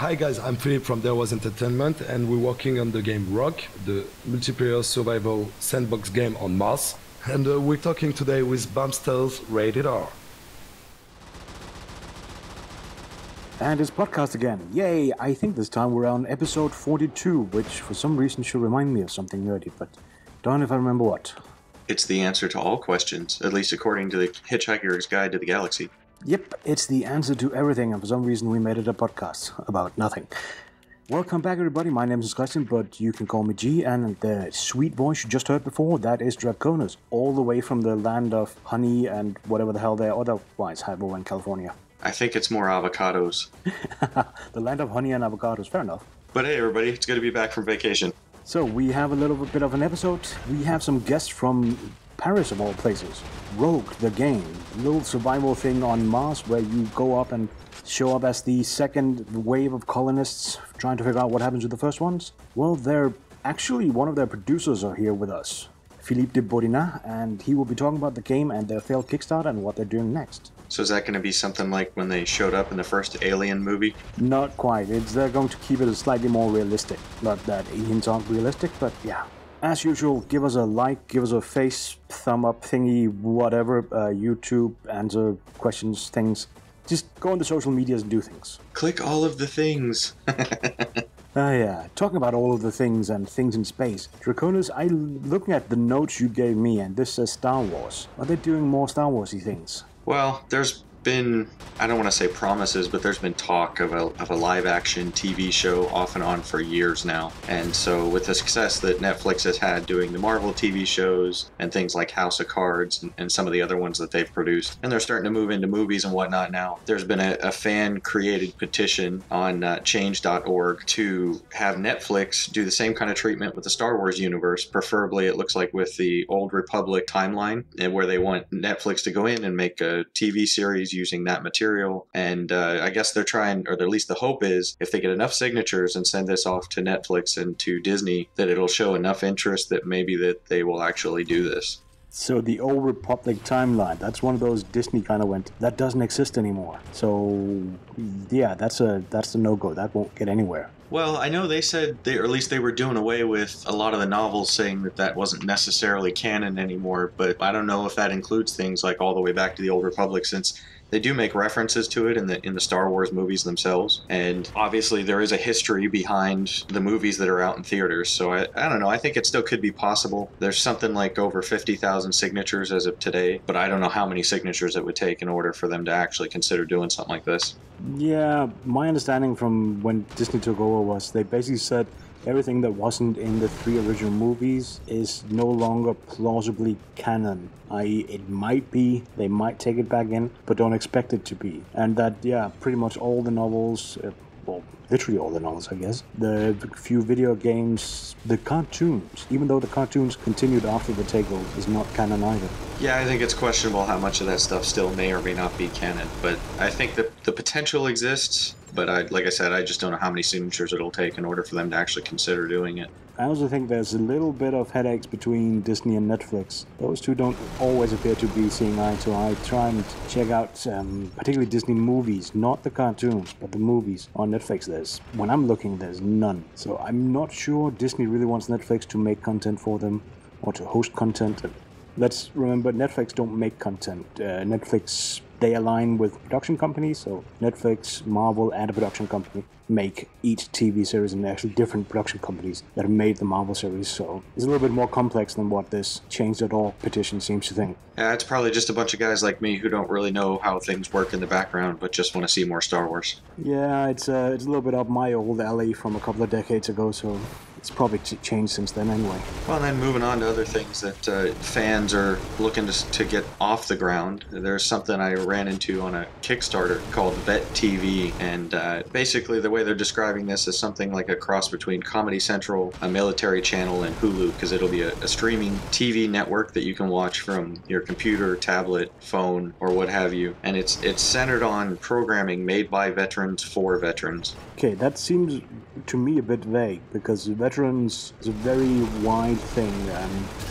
Hi guys, I'm Philippe from Darewise Entertainment, and we're working on the game Rokh, the multiplayer survival sandbox game on Mars. And we're talking today with Bamm Rated R. And it's podcast again. Yay! I think this time we're on episode 42, which for some reason should remind me of something nerdy, but darn if I remember what. It's the answer to all questions, at least according to the Hitchhiker's Guide to the Galaxy. Yep, it's the answer to everything, and for some reason we made it a podcast about nothing. Welcome back, everybody. My name is Christian, but you can call me G, and the sweet voice you just heard before, that is Draconius, all the way from the land of honey and whatever the hell they otherwise have over in California. I think it's more avocados. The land of honey and avocados, fair enough. But hey, everybody, it's good to be back from vacation. So, we have a little bit of an episode. We have some guests from Paris, of all places. Rokh, the game, a little survival thing on Mars where you go up and show up as the second wave of colonists trying to figure out what happens to the first ones. Well, one of their producers are here with us, Philippe Bodinat, and he will be talking about the game and their failed Kickstarter and what they're doing next. So is that going to be something like when they showed up in the first Alien movie? Not quite. They're going to keep it slightly more realistic. Not that aliens aren't realistic, but yeah. As usual, give us a like, give us a face, thumb up thingy, whatever, YouTube, answer questions, things. Just go on the social medias and do things. Click all of the things. Yeah, talking about all of the things and things in space. Draconius, looking at the notes you gave me, and this says Star Wars. Are they doing more Star Wars-y things? Well, there's been, I don't want to say promises, but there's been talk of a live-action TV show off and on for years now. And so with the success that Netflix has had doing the Marvel TV shows and things like House of Cards and some of the other ones that they've produced, and they're starting to move into movies and whatnot now, there's been a fan-created petition on change.org to have Netflix do the same kind of treatment with the Star Wars universe, preferably it looks like with the Old Republic timeline, where they want Netflix to go in and make a TV series using that material. And I guess they're trying, or at least the hope is, if they get enough signatures and send this off to Netflix and to Disney, that it'll show enough interest that maybe that they will actually do this. So the Old Republic timeline, that's one of those Disney kind of went, that doesn't exist anymore. So yeah, that's a no-go. That won't get anywhere. Well, I know they said, or at least they were doing away with a lot of the novels, saying that wasn't necessarily canon anymore, but I don't know if that includes things like all the way back to the Old Republic, since they do make references to it in the Star Wars movies themselves, and obviously there is a history behind the movies that are out in theaters, so I don't know, I think it still could be possible. There's something like over 50,000 signatures as of today, but I don't know how many signatures it would take in order for them to actually consider doing something like this. Yeah, my understanding from when Disney took over was they basically said everything that wasn't in the 3 original movies is no longer plausibly canon, i.e. it might be, they might take it back in, but don't expect it to be. And that, yeah, pretty much all the novels, well, literally all the novels, I guess, the few video games, the cartoons, even though the cartoons continued after the takeover, is not canon either. Yeah, I think it's questionable how much of that stuff still may or may not be canon, but I think that the potential exists. But like I said, I just don't know how many signatures it'll take in order for them to actually consider doing it. I also think there's a little bit of headaches between Disney and Netflix. Those two don't always appear to be seeing eye to eye. Try and check out particularly Disney movies, not the cartoons, but the movies on Netflix. When I'm looking, there's none. So I'm not sure Disney really wants Netflix to make content for them or to host content. Let's remember, Netflix don't make content. Netflix, they align with production companies, so Netflix, Marvel, and a production company make each TV series, and actually different production companies that have made the Marvel series, so it's a little bit more complex than what this Change.org petition seems to think. Yeah, it's probably just a bunch of guys like me who don't really know how things work in the background, but just want to see more Star Wars. Yeah, it's a little bit up my old alley from a couple of decades ago, so it's probably changed since then anyway. Well, and then moving on to other things that fans are looking to get off the ground. There's something I ran into on a Kickstarter called VetTV, and basically the way they're describing this is something like a cross between Comedy Central, a military channel, and Hulu, because it'll be a streaming TV network that you can watch from your computer, tablet, phone, or what have you. And it's centered on programming made by veterans for veterans. Okay, that seems to me, a bit vague, because veterans is a very wide thing.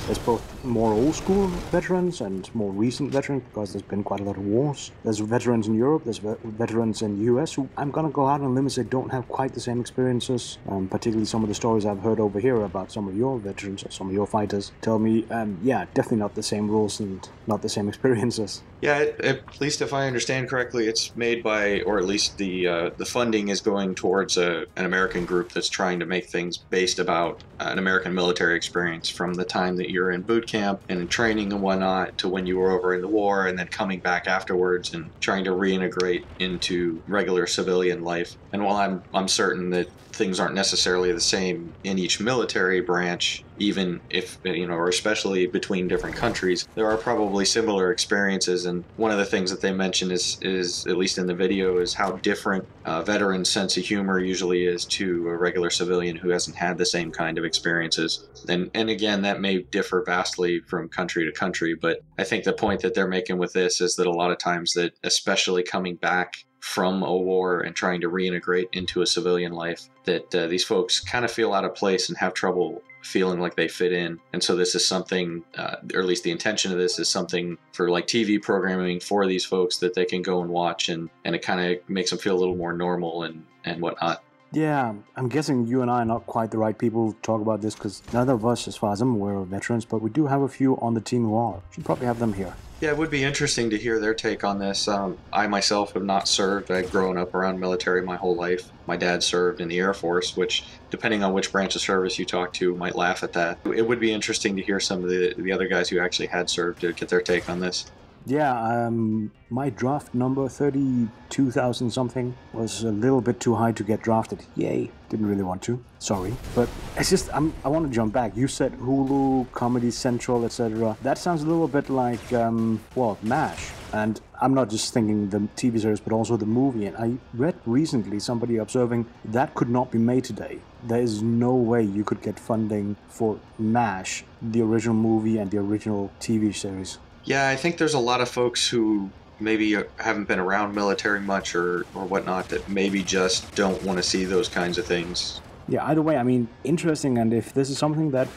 There's both more old school veterans and more recent veterans, because there's been quite a lot of wars. There's veterans in Europe, there's veterans in the US who I'm gonna go out on a limb and say don't have quite the same experiences. Particularly some of the stories I've heard over here about some of your veterans or some of your fighters tell me, yeah, definitely not the same rules and not the same experiences. Yeah, at least if I understand correctly, it's made by, or at least the funding is going towards an American group that's trying to make things based about an American military experience from the time that you're in boot camp and in training and whatnot to when you were over in the war and then coming back afterwards and trying to reintegrate into regular civilian life. And while I'm certain that things aren't necessarily the same in each military branch, even if, or especially between different countries, there are probably similar experiences. And one of the things that they mention is at least in the video, is how different a veteran's sense of humor usually is to a regular civilian who hasn't had the same kind of experiences. And again, that may differ vastly from country to country, but I think the point that they're making with this is that a lot of times that, especially coming back from a war and trying to reintegrate into a civilian life, that these folks kind of feel out of place and have trouble feeling like they fit in. And so this is something, or at least the intention of this is something for like TV programming for these folks that they can go and watch, and it kind of makes them feel a little more normal and whatnot. Yeah, I'm guessing you and I are not quite the right people to talk about this, because none of us, as far as I'm aware, are veterans, but we do have a few on the team who are. Should probably have them here. Yeah, it would be interesting to hear their take on this. I myself have not served. I've grown up around military my whole life. My dad served in the Air Force, which, depending on which branch of service you talk to, might laugh at that. It would be interesting to hear some of the other guys who actually had served to get their take on this. Yeah, my draft number 32,000 something was a little bit too high to get drafted. Yay, didn't really want to, sorry. But it's just, I want to jump back. You said Hulu, Comedy Central, etc. That sounds a little bit like, well, MASH. And I'm not just thinking the TV series, but also the movie. And I read recently somebody observing that could not be made today. There is no way you could get funding for MASH, the original movie and the original TV series. Yeah, I think there's a lot of folks who maybe haven't been around military much or whatnot that maybe just don't want to see those kinds of things. Yeah, either way, I mean, interesting, and if this is something that,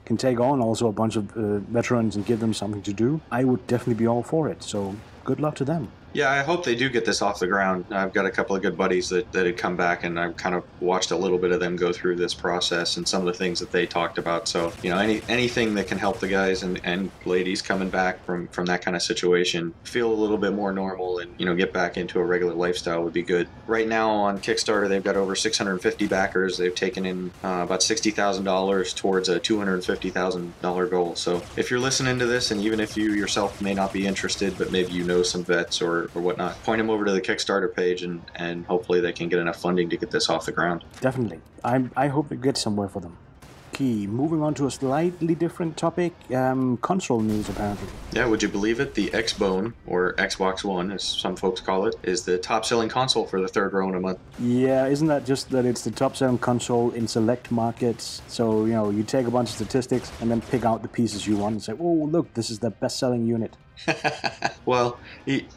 can take on also a bunch of veterans and give them something to do, I would definitely be all for it, so good luck to them. Yeah, I hope they do get this off the ground. I've got a couple of good buddies that had come back, and I've kind of watched a little bit of them go through this process and some of the things that they talked about. So, anything that can help the guys and ladies coming back from that kind of situation feel a little bit more normal and, get back into a regular lifestyle would be good. Right now on Kickstarter, they've got over 650 backers. They've taken in about $60,000 towards a $250,000 goal. So if you're listening to this, and even if you yourself may not be interested, but maybe you know some vets or whatnot, point them over to the Kickstarter page and hopefully they can get enough funding to get this off the ground. Definitely. I hope it gets somewhere for them. Okay, moving on to a slightly different topic, console news apparently. Yeah, would you believe it? The Xbone, or Xbox One as some folks call it, is the top selling console for the third row in a month. Yeah, isn't that just that it's the top selling console in select markets? So, you take a bunch of statistics and then pick out the pieces you want and say, oh, look, this is the best selling unit. Well,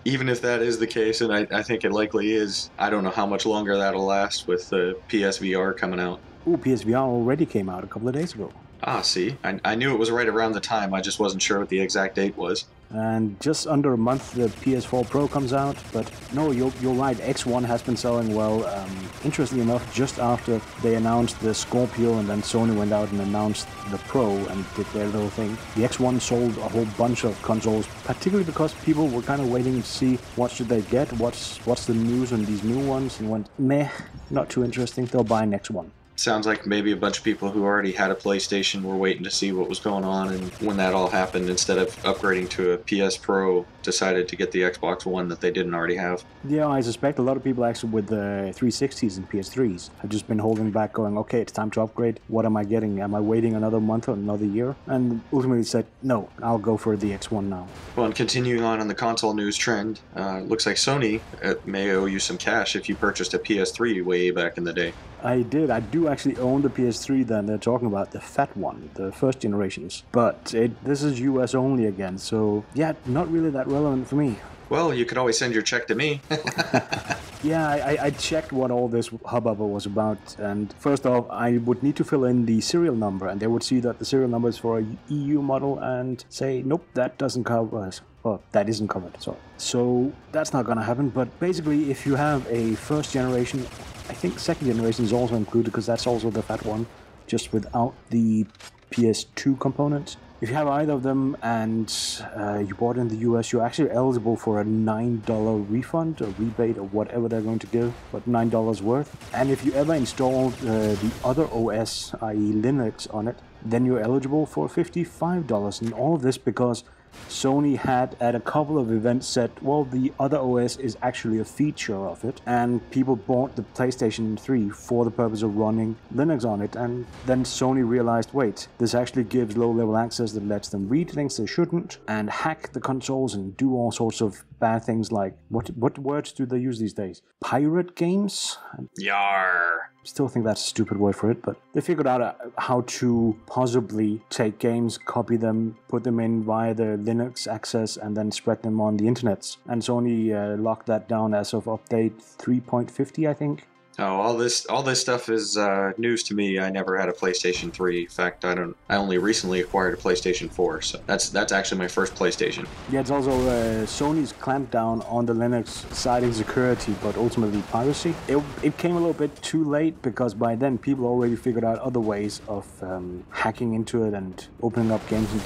even if that is the case, and I think it likely is, I don't know how much longer that'll last with the PSVR coming out. Ooh, PSVR already came out a couple of days ago. Ah, see, I knew it was right around the time, I just wasn't sure what the exact date was. And just under a month the PS4 Pro comes out, but no, you're right, X1 has been selling well. Interestingly enough, just after they announced the Scorpio and then Sony went out and announced the Pro and did their little thing, the X1 sold a whole bunch of consoles, particularly because people were kind of waiting to see what should they get, what's the news on these new ones, and went, meh, not too interesting, they'll buy an X1. Sounds like maybe a bunch of people who already had a PlayStation were waiting to see what was going on, and when that all happened, instead of upgrading to a PS Pro, decided to get the Xbox One that they didn't already have. Yeah, I suspect a lot of people actually with the 360s and PS3s have just been holding back, going, okay, it's time to upgrade. What am I getting? Am I waiting another month or another year? And ultimately said, no, I'll go for the X1 now. Well, and continuing on the console news trend, looks like Sony may owe you some cash if you purchased a PS3 way back in the day. I did. I do actually own the PS3 then. They're talking about the fat one, the first generations. But this is US only again, so yeah, not really that relevant for me. Well, you could always send your check to me. Yeah, I checked what all this hubbub was about, and first off, I would need to fill in the serial number, and they would see that the serial number is for a EU model and say, nope, that doesn't cover us. Well, that isn't covered, sorry. So that's not gonna happen, but basically, if you have a first generation, I think second generation is also included, because that's also the fat one, just without the PS2 components. If you have either of them and you bought in the US, you're actually eligible for a $9 refund or rebate or whatever they're going to give, but $9 worth. And if you ever installed the other OS, i.e. Linux, on it, then you're eligible for $55. And all of this because Sony had at a couple of events said, well, the other OS is actually a feature of it, and people bought the PlayStation 3 for the purpose of running Linux on it, and then Sony realized, wait, this actually gives low-level access that lets them read things they shouldn't, and hack the consoles and do all sorts of bad things like, what words do they use these days? Pirate games? Yar. Still think that's a stupid word for it, but they figured out how to possibly take games, copy them, put them in via the Linux access, and then spread them on the internets. And Sony locked that down as of update 3.50, I think. Oh, all this stuff is news to me. I never had a PlayStation 3. In fact, I only recently acquired a PlayStation 4, so that's actually my first PlayStation. Yeah, it's also Sony's clamped down on the Linux side in security, but ultimately piracy. It came a little bit too late, because by then people already figured out other ways of hacking into it and opening up games and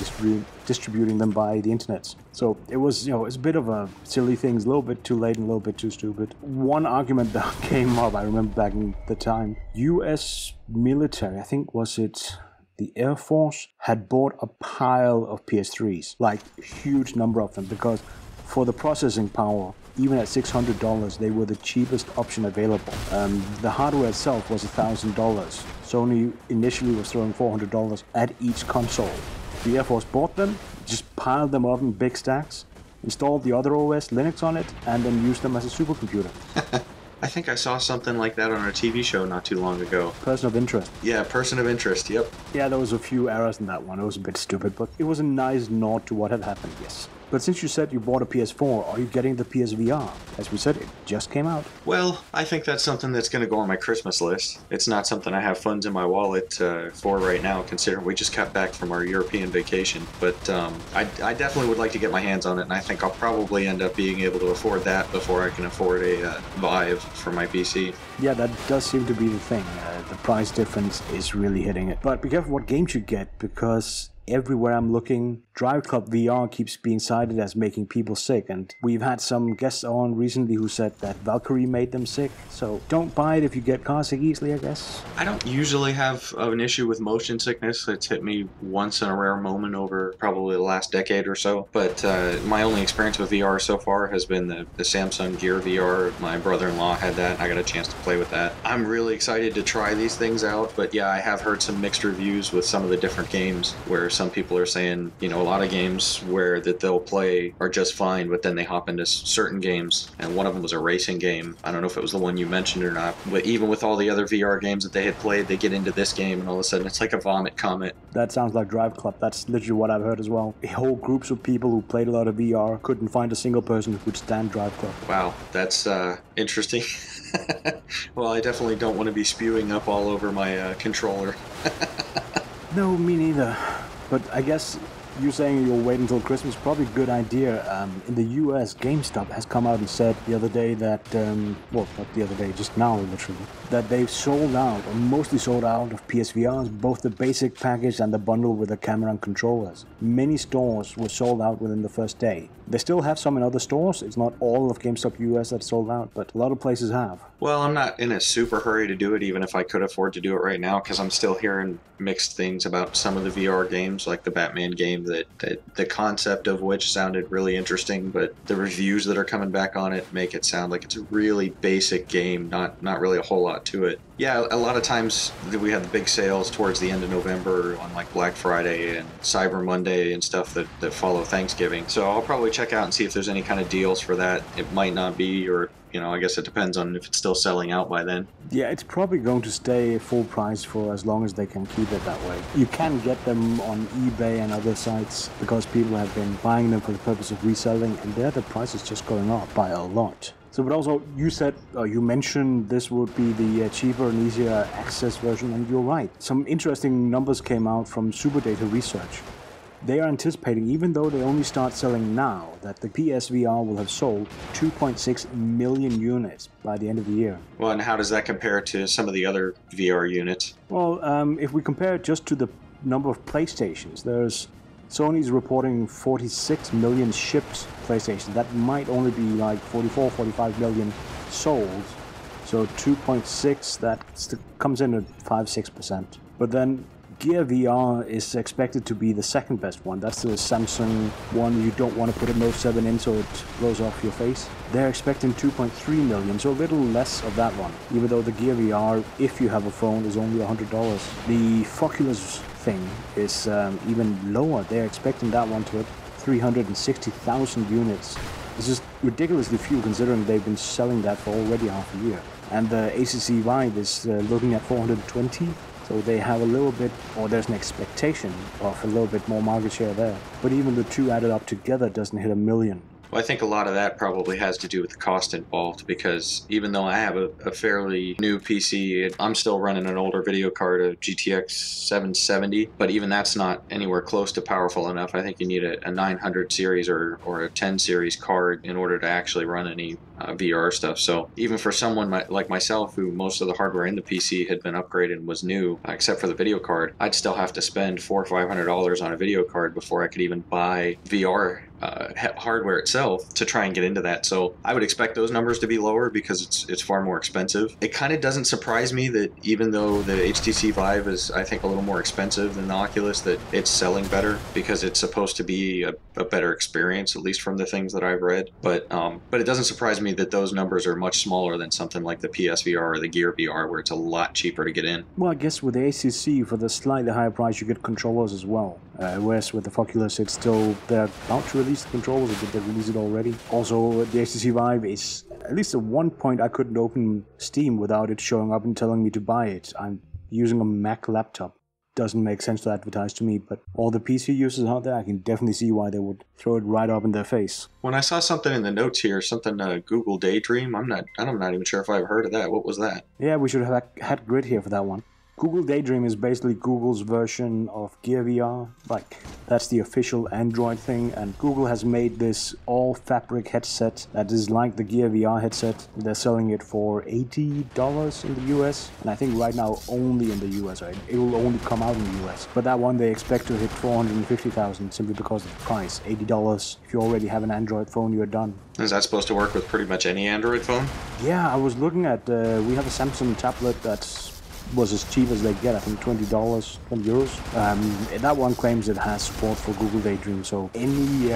distributing them by the internet. So it was, it's a bit of a silly thing, a little bit too late and a little bit too stupid. One argument that came up, I remember back in the time, US military, I think was it the Air Force, had bought a pile of PS3s, like a huge number of them, because for the processing power, even at $600, they were the cheapest option available. The hardware itself was $1,000. Sony initially was throwing $400 at each console. The Air Force bought them, just piled them up in big stacks, installed the other OS, Linux on it, and then used them as a supercomputer. I think I saw something like that on a TV show not too long ago. Person of interest. Yeah, person of interest, yep. Yeah, there was a few errors in that one. It was a bit stupid, but it was a nice nod to what had happened, yes. But since you said you bought a PS4, are you getting the PSVR? As we said, it just came out. Well, I think that's something that's going to go on my Christmas list. It's not something I have funds in my wallet for right now, considering we just got back from our European vacation. But I definitely would like to get my hands on it, and I think I'll probably end up being able to afford that before I can afford a Vive for my PC. Yeah, that does seem to be the thing. The price difference is really hitting it. But be careful what games you get, because everywhere I'm looking, Driveclub VR keeps being cited as making people sick, and we've had some guests on recently who said that Valkyrie made them sick, so don't buy it if you get car sick easily, I guess. I don't usually have an issue with motion sickness. It's hit me once in a rare moment over probably the last decade or so, but my only experience with VR so far has been the Samsung Gear VR. My brother-in-law had that, and I got a chance to play with that. I'm really excited to try these things out, but yeah, I have heard some mixed reviews with some of the different games, where some people are saying, a lot of games where that they'll play are just fine, but then they hop into certain games, and one of them was a racing game. I don't know if it was the one you mentioned or not, but even with all the other VR games that they had played, they get into this game and all of a sudden it's like a vomit comet. That sounds like Driveclub. That's literally what I've heard as well. Whole groups of people who played a lot of VR couldn't find a single person who could stand Driveclub. Wow, that's interesting. Well, I definitely don't want to be spewing up all over my controller. No, me neither. But I guess you saying you'll wait until Christmas is probably a good idea. In the US, GameStop has come out and said the other day that, well, not the other day, just now literally, that they've sold out, or mostly sold out of PSVRs, both the basic package and the bundle with the camera and controllers. Many stores were sold out within the first day. They still have some in other stores. It's not all of GameStop US that's sold out, but a lot of places have. Well, I'm not in a super hurry to do it, even if I could afford to do it right now, because I'm still hearing mixed things about some of the VR games, like the Batman game, that the concept of which sounded really interesting, but the reviews that are coming back on it make it sound like it's a really basic game, not really a whole lot to it. Yeah, a lot of times we have the big sales towards the end of November on like Black Friday and Cyber Monday and stuff that follow Thanksgiving. So I'll probably check out and see if there's any kind of deals for that. It might not be, or I guess it depends on if it's still selling out by then. Yeah, it's probably going to stay full price for as long as they can keep it that way. You can get them on eBay and other sites websites because people have been buying them for the purpose of reselling, and there the price is just going up by a lot. So, but also you mentioned this would be the cheaper and easier access version, and you're right. Some interesting numbers came out from SuperData Research. They are anticipating, even though they only start selling now, that the PSVR will have sold 2.6 million units by the end of the year. Well, and how does that compare to some of the other VR units? Well, if we compare it just to the number of PlayStations, Sony's reporting 46 million shipped PlayStations. That might only be like 44, 45 million sold. So 2.6, that comes in at 5-6%. But then Gear VR is expected to be the second best one. That's the Samsung one you don't want to put a Note 7 in so it blows off your face. They're expecting 2.3 million, so a little less of that one. Even though the Gear VR, if you have a phone, is only $100. The Oculus thing is even lower. They're expecting that one to hit 360,000 units. It's just ridiculously few considering they've been selling that for already half a year. And the HTC Vive is looking at 420. So they have a little bit, or there's an expectation of a little bit more market share there. But even the two added up together doesn't hit 1 million. Well, I think a lot of that probably has to do with the cost involved, because even though I have a fairly new PC, I'm still running an older video card, a GTX 770, but even that's not anywhere close to powerful enough. I think you need a 900 series or a 10 series card in order to actually run any VR stuff. So even for someone like myself, who most of the hardware in the PC had been upgraded and was new, except for the video card, I'd still have to spend $400 or $500 on a video card before I could even buy VR hardware itself to try and get into that. So I would expect those numbers to be lower because it's far more expensive. It kind of doesn't surprise me that even though the HTC Vive is, I think, a little more expensive than the Oculus, that it's selling better, because it's supposed to be a better experience, at least from the things that I've read. But it doesn't surprise me that those numbers are much smaller than something like the PSVR or the Gear VR, where it's a lot cheaper to get in. Well, I guess with the HTC, for the slightly higher price, you get controllers as well. Whereas with the Oculus, it's still, they're about to release the controllers, or did they release it already? Also, the HTC Vive is, at least at one point, I couldn't open Steam without it showing up and telling me to buy it. I'm using a Mac laptop. Doesn't make sense to advertise to me, but all the PC users out there, I can definitely see why they would throw it right up in their face. When I saw something in the notes here, something Google Daydream, I'm not even sure if I've heard of that. What was that? Yeah, we should have had Grid here for that one. Google Daydream is basically Google's version of Gear VR. Like, that's the official Android thing, and Google has made this all-fabric headset that is like the Gear VR headset. They're selling it for $80 in the US, and I think right now only in the US, right? It will only come out in the US. But that one they expect to hit 450,000 simply because of the price. $80. If you already have an Android phone, you're done. Is that supposed to work with pretty much any Android phone? Yeah, I was looking at, we have a Samsung tablet that's was as cheap as they get, I think $20, €20. That one claims it has support for Google Daydream, so any,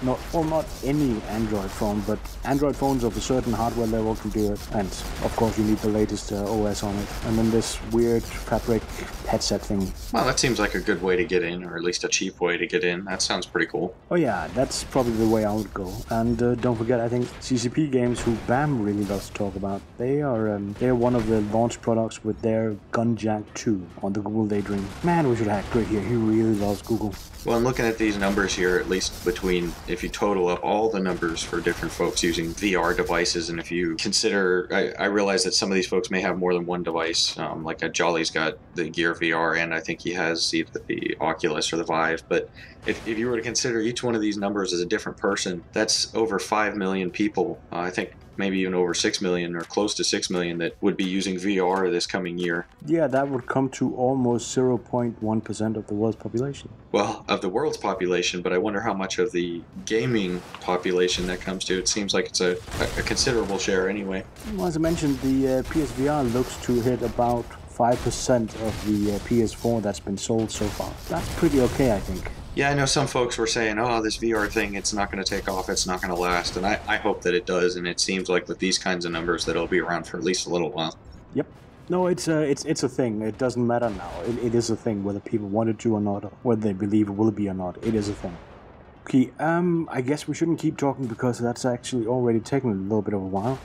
not any Android phone, but Android phones of a certain hardware level can do it, and of course you need the latest OS on it. And then this weird fabric headset thing. Well, that seems like a good way to get in, or at least a cheap way to get in. That sounds pretty cool. Oh yeah, that's probably the way I would go. And don't forget, I think CCP Games, who Bamm really loves to talk about, they're one of the launch products with their Gunjack 2 on the Google Daydream. Man, we should have Grid here. He really loves Google. Well, I'm looking at these numbers here, at least between, if you total up all the numbers for different folks using VR devices, and if you consider, I realize that some of these folks may have more than one device, like Jolly's got the Gear VR, and I think he has either the Oculus or the Vive, but if you were to consider each one of these numbers as a different person, that's over 5 million people, I think maybe even over 6 million or close to 6 million that would be using VR this coming year. Yeah, that would come to almost 0.1% of the world's population. Well, of the world's population, but I wonder how much of the gaming population that comes to. It seems like it's a considerable share anyway. Well, as I mentioned, the PSVR looks to hit about 5% of the PS4 that's been sold so far. That's pretty okay, I think. Yeah, I know some folks were saying, oh, this VR thing, it's not going to take off, it's not going to last, and I hope that it does, and it seems like with these kinds of numbers that it'll be around for at least a little while. Yep. No, it's a thing. It doesn't matter now. It is a thing, whether people want it to or not, whether they believe it will be or not. It is a thing. Okay, I guess we shouldn't keep talking because that's actually already taken a little bit of a while.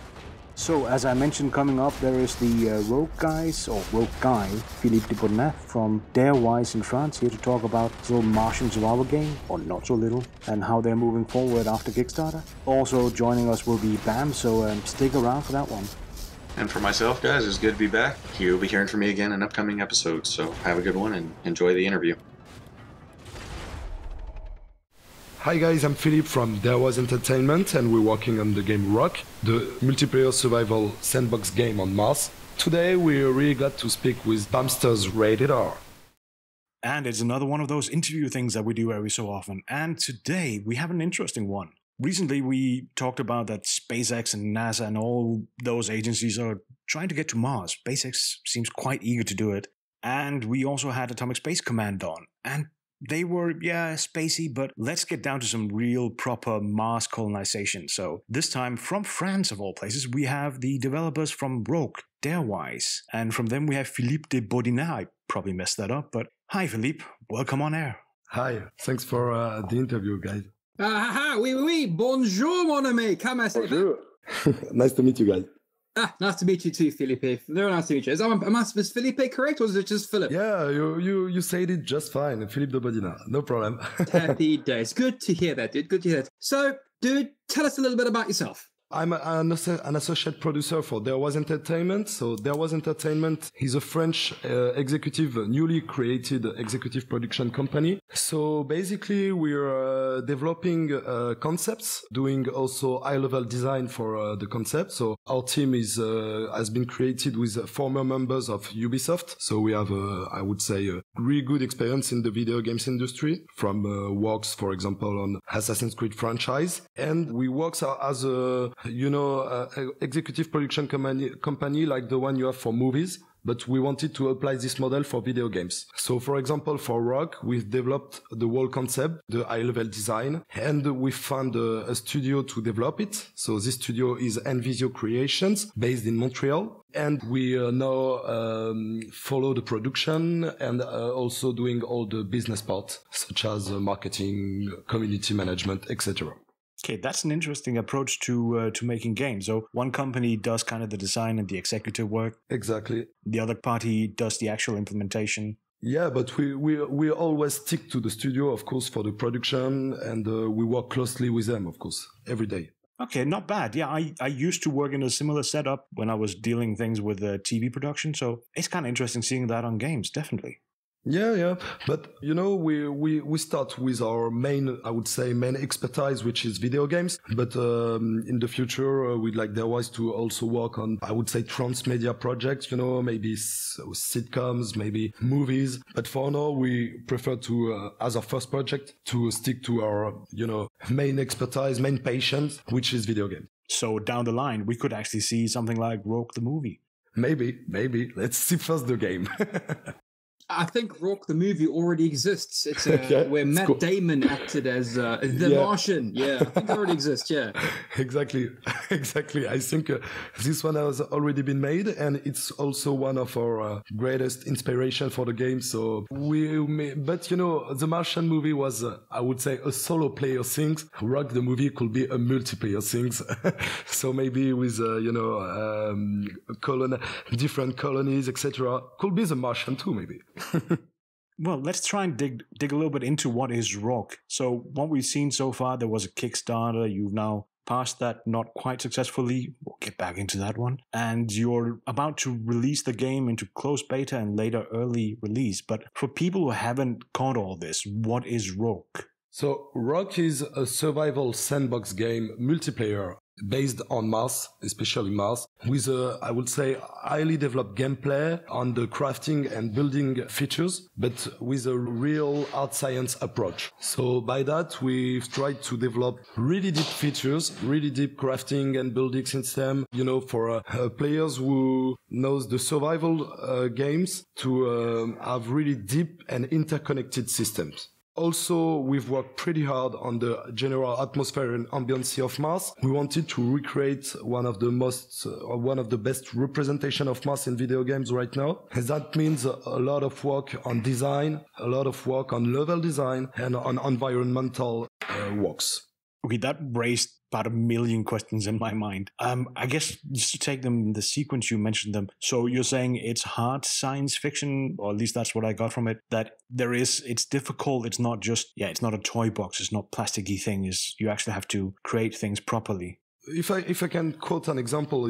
So, as I mentioned, coming up, there is the Rokh guys, or Rokh guy, Philippe Bodinat from Darewise in France, here to talk about his little Martian survival game, or not so little, and how they're moving forward after Kickstarter. Also joining us will be Bamm, so stick around for that one. And for myself, guys, it's good to be back. You'll be hearing from me again in upcoming episodes, so have a good one and enjoy the interview. Hi guys, I'm Philippe from Darewise Entertainment and we're working on the game Rokh, the multiplayer survival sandbox game on Mars. Today we're really glad to speak with Bamm's Rated R. And it's another one of those interview things that we do every so often. And today we have an interesting one. Recently we talked about that SpaceX and NASA and all those agencies are trying to get to Mars. SpaceX seems quite eager to do it. And we also had Atomic Space Command on. And they were, spacey, but let's get down to some real proper Mars colonization. So this time from France, of all places, we have the developers from Rokh, Darewise. And from them we have Philippe Bodinat. I probably messed that up, but hi Philippe, welcome on air. Hi, thanks for the interview, guys. Oui, bonjour mon ami, comment ça va? Nice to meet you guys. Nice to meet you too, Philippe. Very nice to meet you. Is Philippe correct, or is it just Philip? Yeah, you said it just fine. Philippe Bodinat, no problem. Happy days. Good to hear that, dude. Good to hear that. So, dude, tell us a little bit about yourself. I'm an associate producer for Darewise Entertainment. So Darewise Entertainment is a French newly created executive production company. So basically we're developing concepts, doing also high-level design for the concept. So our team has been created with former members of Ubisoft. So we have, I would say, a really good experience in the video games industry from works, for example, on Assassin's Creed franchise. And we work as a executive production company like the one you have for movies, but we wanted to apply this model for video games. So for example, for Rokh, we've developed the whole concept, the high-level design, and we found a studio to develop it. So this studio is Envisio Creations, based in Montreal. And we now follow the production and also doing all the business part, such as marketing, community management, etc. Okay, that's an interesting approach to making games. So one company does kind of the design and the executive work. Exactly. The other party does the actual implementation. Yeah, but we always stick to the studio, of course, for the production, and we work closely with them, of course, every day. Okay, not bad. Yeah, I used to work in a similar setup when I was dealing things with TV production, so it's kind of interesting seeing that on games, definitely. Yeah. But, we start with our main expertise, which is video games. But in the future, we'd like Darewise to also work on, I would say, transmedia projects, maybe sitcoms, maybe movies. But for now, we prefer to, as our first project, to stick to our, main expertise, main passion, which is video games. So down the line, we could actually see something like Rokh the movie. Maybe. Let's see first the game. I think Rokh the movie already exists. It's where Matt Damon acted as the Martian. Yeah, I think it already exists. Yeah, exactly. I think this one has already been made, and it's also one of our greatest inspiration for the game. So but the Martian movie was, I would say, a solo player thing. Rokh the movie could be a multiplayer thing. So maybe with different colonies, etc. Could be the Martian too, maybe. Well, let's try and dig a little bit into what is Rokh. So what we've seen so far, there was a Kickstarter. You've now passed that, not quite successfully. We'll get back into that one. And you're about to release the game into closed beta and later early release. But for people who haven't caught all this, what is Rokh? So Rokh is a survival sandbox game, multiplayer, based on Mars, especially Mars, with a, I would say, highly developed gameplay on the crafting and building features, but with a real art science approach. So by that, we've tried to develop really deep features, really deep crafting and building system, for players who knows the survival games to have really deep and interconnected systems. Also, we've worked pretty hard on the general atmosphere and ambience of Mars. We wanted to recreate one of the best representation of Mars in video games right now. And that means a lot of work on design, a lot of work on level design, and on environmental works. Okay, that raised about 1 million questions in my mind. I guess just to take them in the sequence you mentioned them. So you're saying it's hard science fiction, or at least that's what I got from it, that it's difficult. It's not just, it's not a toy box. It's not plasticky thing. You actually have to create things properly. If I can quote an example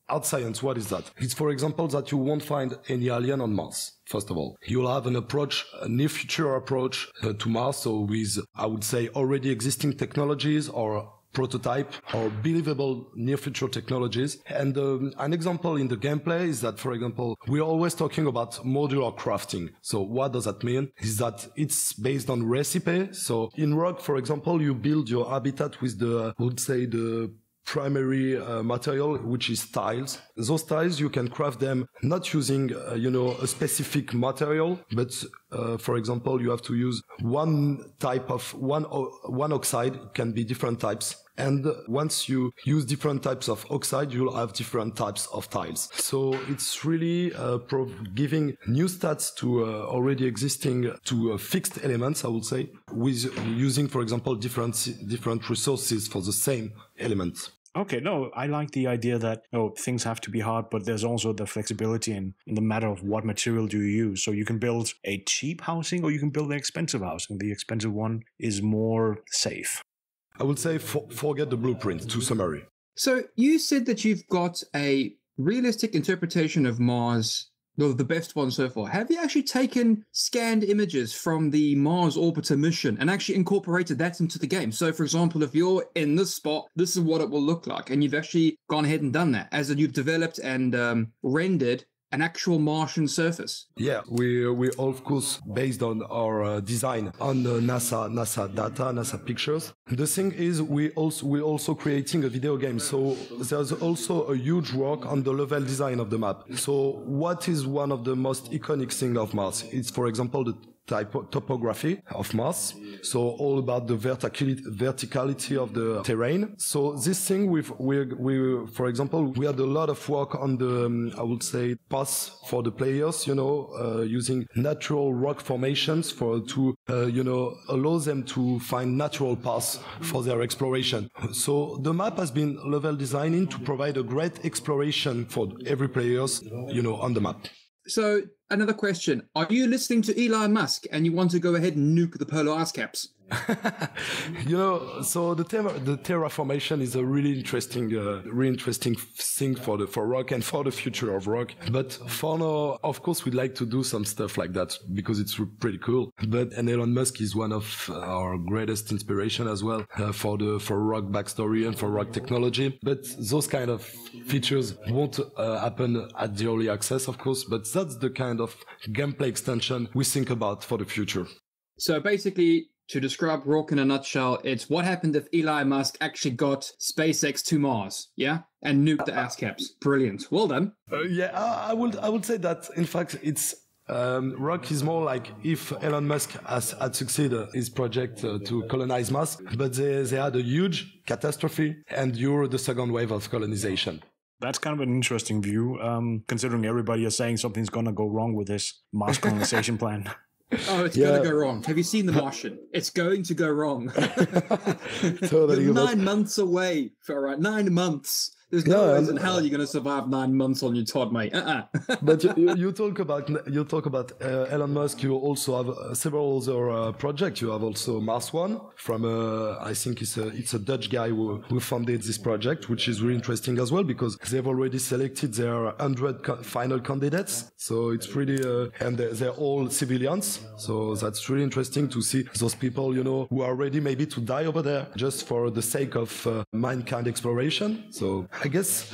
Out science, what is that? It's, for example, that you won't find any alien on Mars, first of all. You'll have a near future approach to Mars, so with, I would say, already existing technologies or prototype or believable near future technologies. And an example in the gameplay is that, for example, we're always talking about modular crafting. So what does that mean? Is that it's based on recipe. So in Rokh, for example, you build your habitat with the primary material, which is tiles. Those tiles, you can craft them not using, a specific material, but for example, you have to use one oxide. It can be different types. And once you use different types of oxide, you'll have different types of tiles. So it's really giving new stats to already existing, to fixed elements, I would say, with using, for example, different resources for the same element. Okay, no, I like the idea that things have to be hard, but there's also the flexibility in the matter of what material do you use. So you can build a cheap housing or you can build an expensive housing. The expensive one is more safe. I would say forget the blueprint, to summary. So you said that you've got a realistic interpretation of Mars, the best one so far. Have you actually taken scanned images from the Mars Orbiter mission and actually incorporated that into the game? So, for example, if you're in this spot, this is what it will look like. And you've actually gone ahead and done that, as in you've developed and rendered an actual Martian surface. Yeah, we of course based on our design on the NASA data, NASA pictures. The thing is, we're also creating a video game, so there's also a huge work on the level design of the map. So what is one of the most iconic things of Mars? It's, for example, the topography of Mars, so all about the verticality of the terrain. So this thing, we for example, we had a lot of work on the I would say paths for the players, using natural rock formations to allow them to find natural paths for their exploration. So the map has been level designing to provide a great exploration for every players, on the map. So another question, are you listening to Elon Musk and you want to go ahead and nuke the polar ice caps? So the terraformation is a really interesting thing for Rokh and for the future of Rokh. But for now, of course, we'd like to do some stuff like that because it's pretty cool. And Elon Musk is one of our greatest inspiration as well for Rokh backstory and for Rokh technology. But those kind of features won't happen at the early access, of course. But that's the kind of gameplay extension we think about for the future. So basically, to describe Rokh in a nutshell, it's what happened if Elon Musk actually got SpaceX to Mars, yeah? And nuked the ass caps. Brilliant. Well done. I would say that, in fact, it's Rokh is more like if Elon Musk had succeeded his project to colonize Mars, but they had a huge catastrophe and you're the second wave of colonization. That's kind of an interesting view, considering everybody is saying something's going to go wrong with this Mars colonization plan. Oh, it's going to go wrong. Have you seen The Martian? It's going to go wrong. Totally. You're 9 months away. All right, 9 months. There's no way in hell you're going to survive 9 months on your Todd, mate. But you talk about Elon Musk. You also have several other projects. You have also Mars One from I think it's a Dutch guy who funded this project, which is really interesting as well because they've already selected their 100 final candidates. So it's pretty and they're all civilians. So that's really interesting to see those people, who are ready maybe to die over there just for the sake of mankind exploration. So I guess,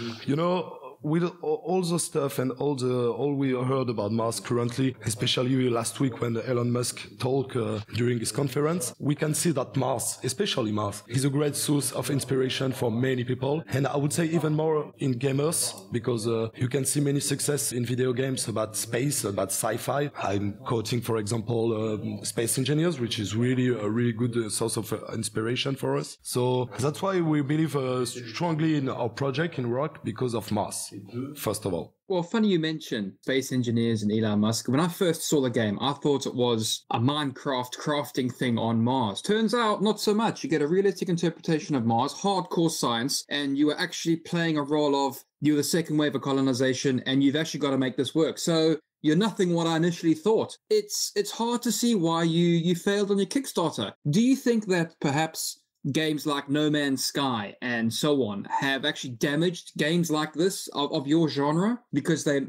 with all the stuff and all we heard about Mars currently, especially last week when Elon Musk talked during his conference, we can see that Mars, especially Mars, is a great source of inspiration for many people. And I would say even more in gamers, because you can see many success in video games about space, about sci-fi. I'm quoting, for example, Space Engineers, which is really a really good source of inspiration for us. So that's why we believe strongly in our project in Rokh because of Mars. first of all. Well, funny you mentioned space engineers and Elon Musk. When I first saw the game, I thought it was a Minecraft crafting thing on Mars. Turns out, not so much. You get a realistic interpretation of Mars, hardcore science, and you are actually playing a role of you're the second wave of colonization, and you've actually got to make this work. So you're nothing what I initially thought. It's hard to see why you failed on your Kickstarter. Do you think that perhaps games like No Man's Sky and so on have actually damaged games like this of your genre because they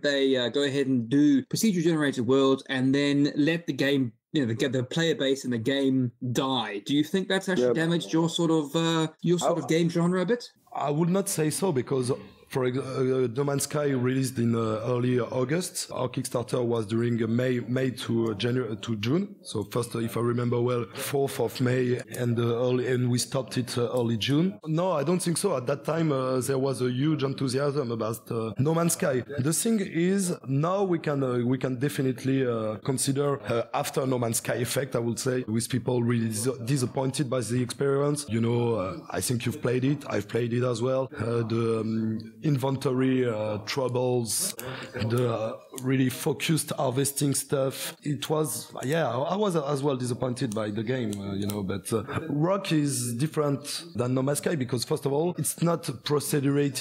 go ahead and do procedure generated worlds and then let the game, the player base in the game die? Do you think that's actually damaged your sort of game genre a bit? I would not say so, because for example, No Man's Sky released in early August. Our Kickstarter was during May to June. So first, if I remember well, 4th of May and we stopped it early June. No, I don't think so. At that time, there was a huge enthusiasm about No Man's Sky. The thing is, now we can definitely consider after No Man's Sky effect, I would say, with people really disappointed by the experience. I think you've played it. I've played it as well. The inventory troubles, the really focused harvesting stuff. It was, I was as well disappointed by the game, but Rokh is different than No Man's Sky because, first of all, it's not a procedurally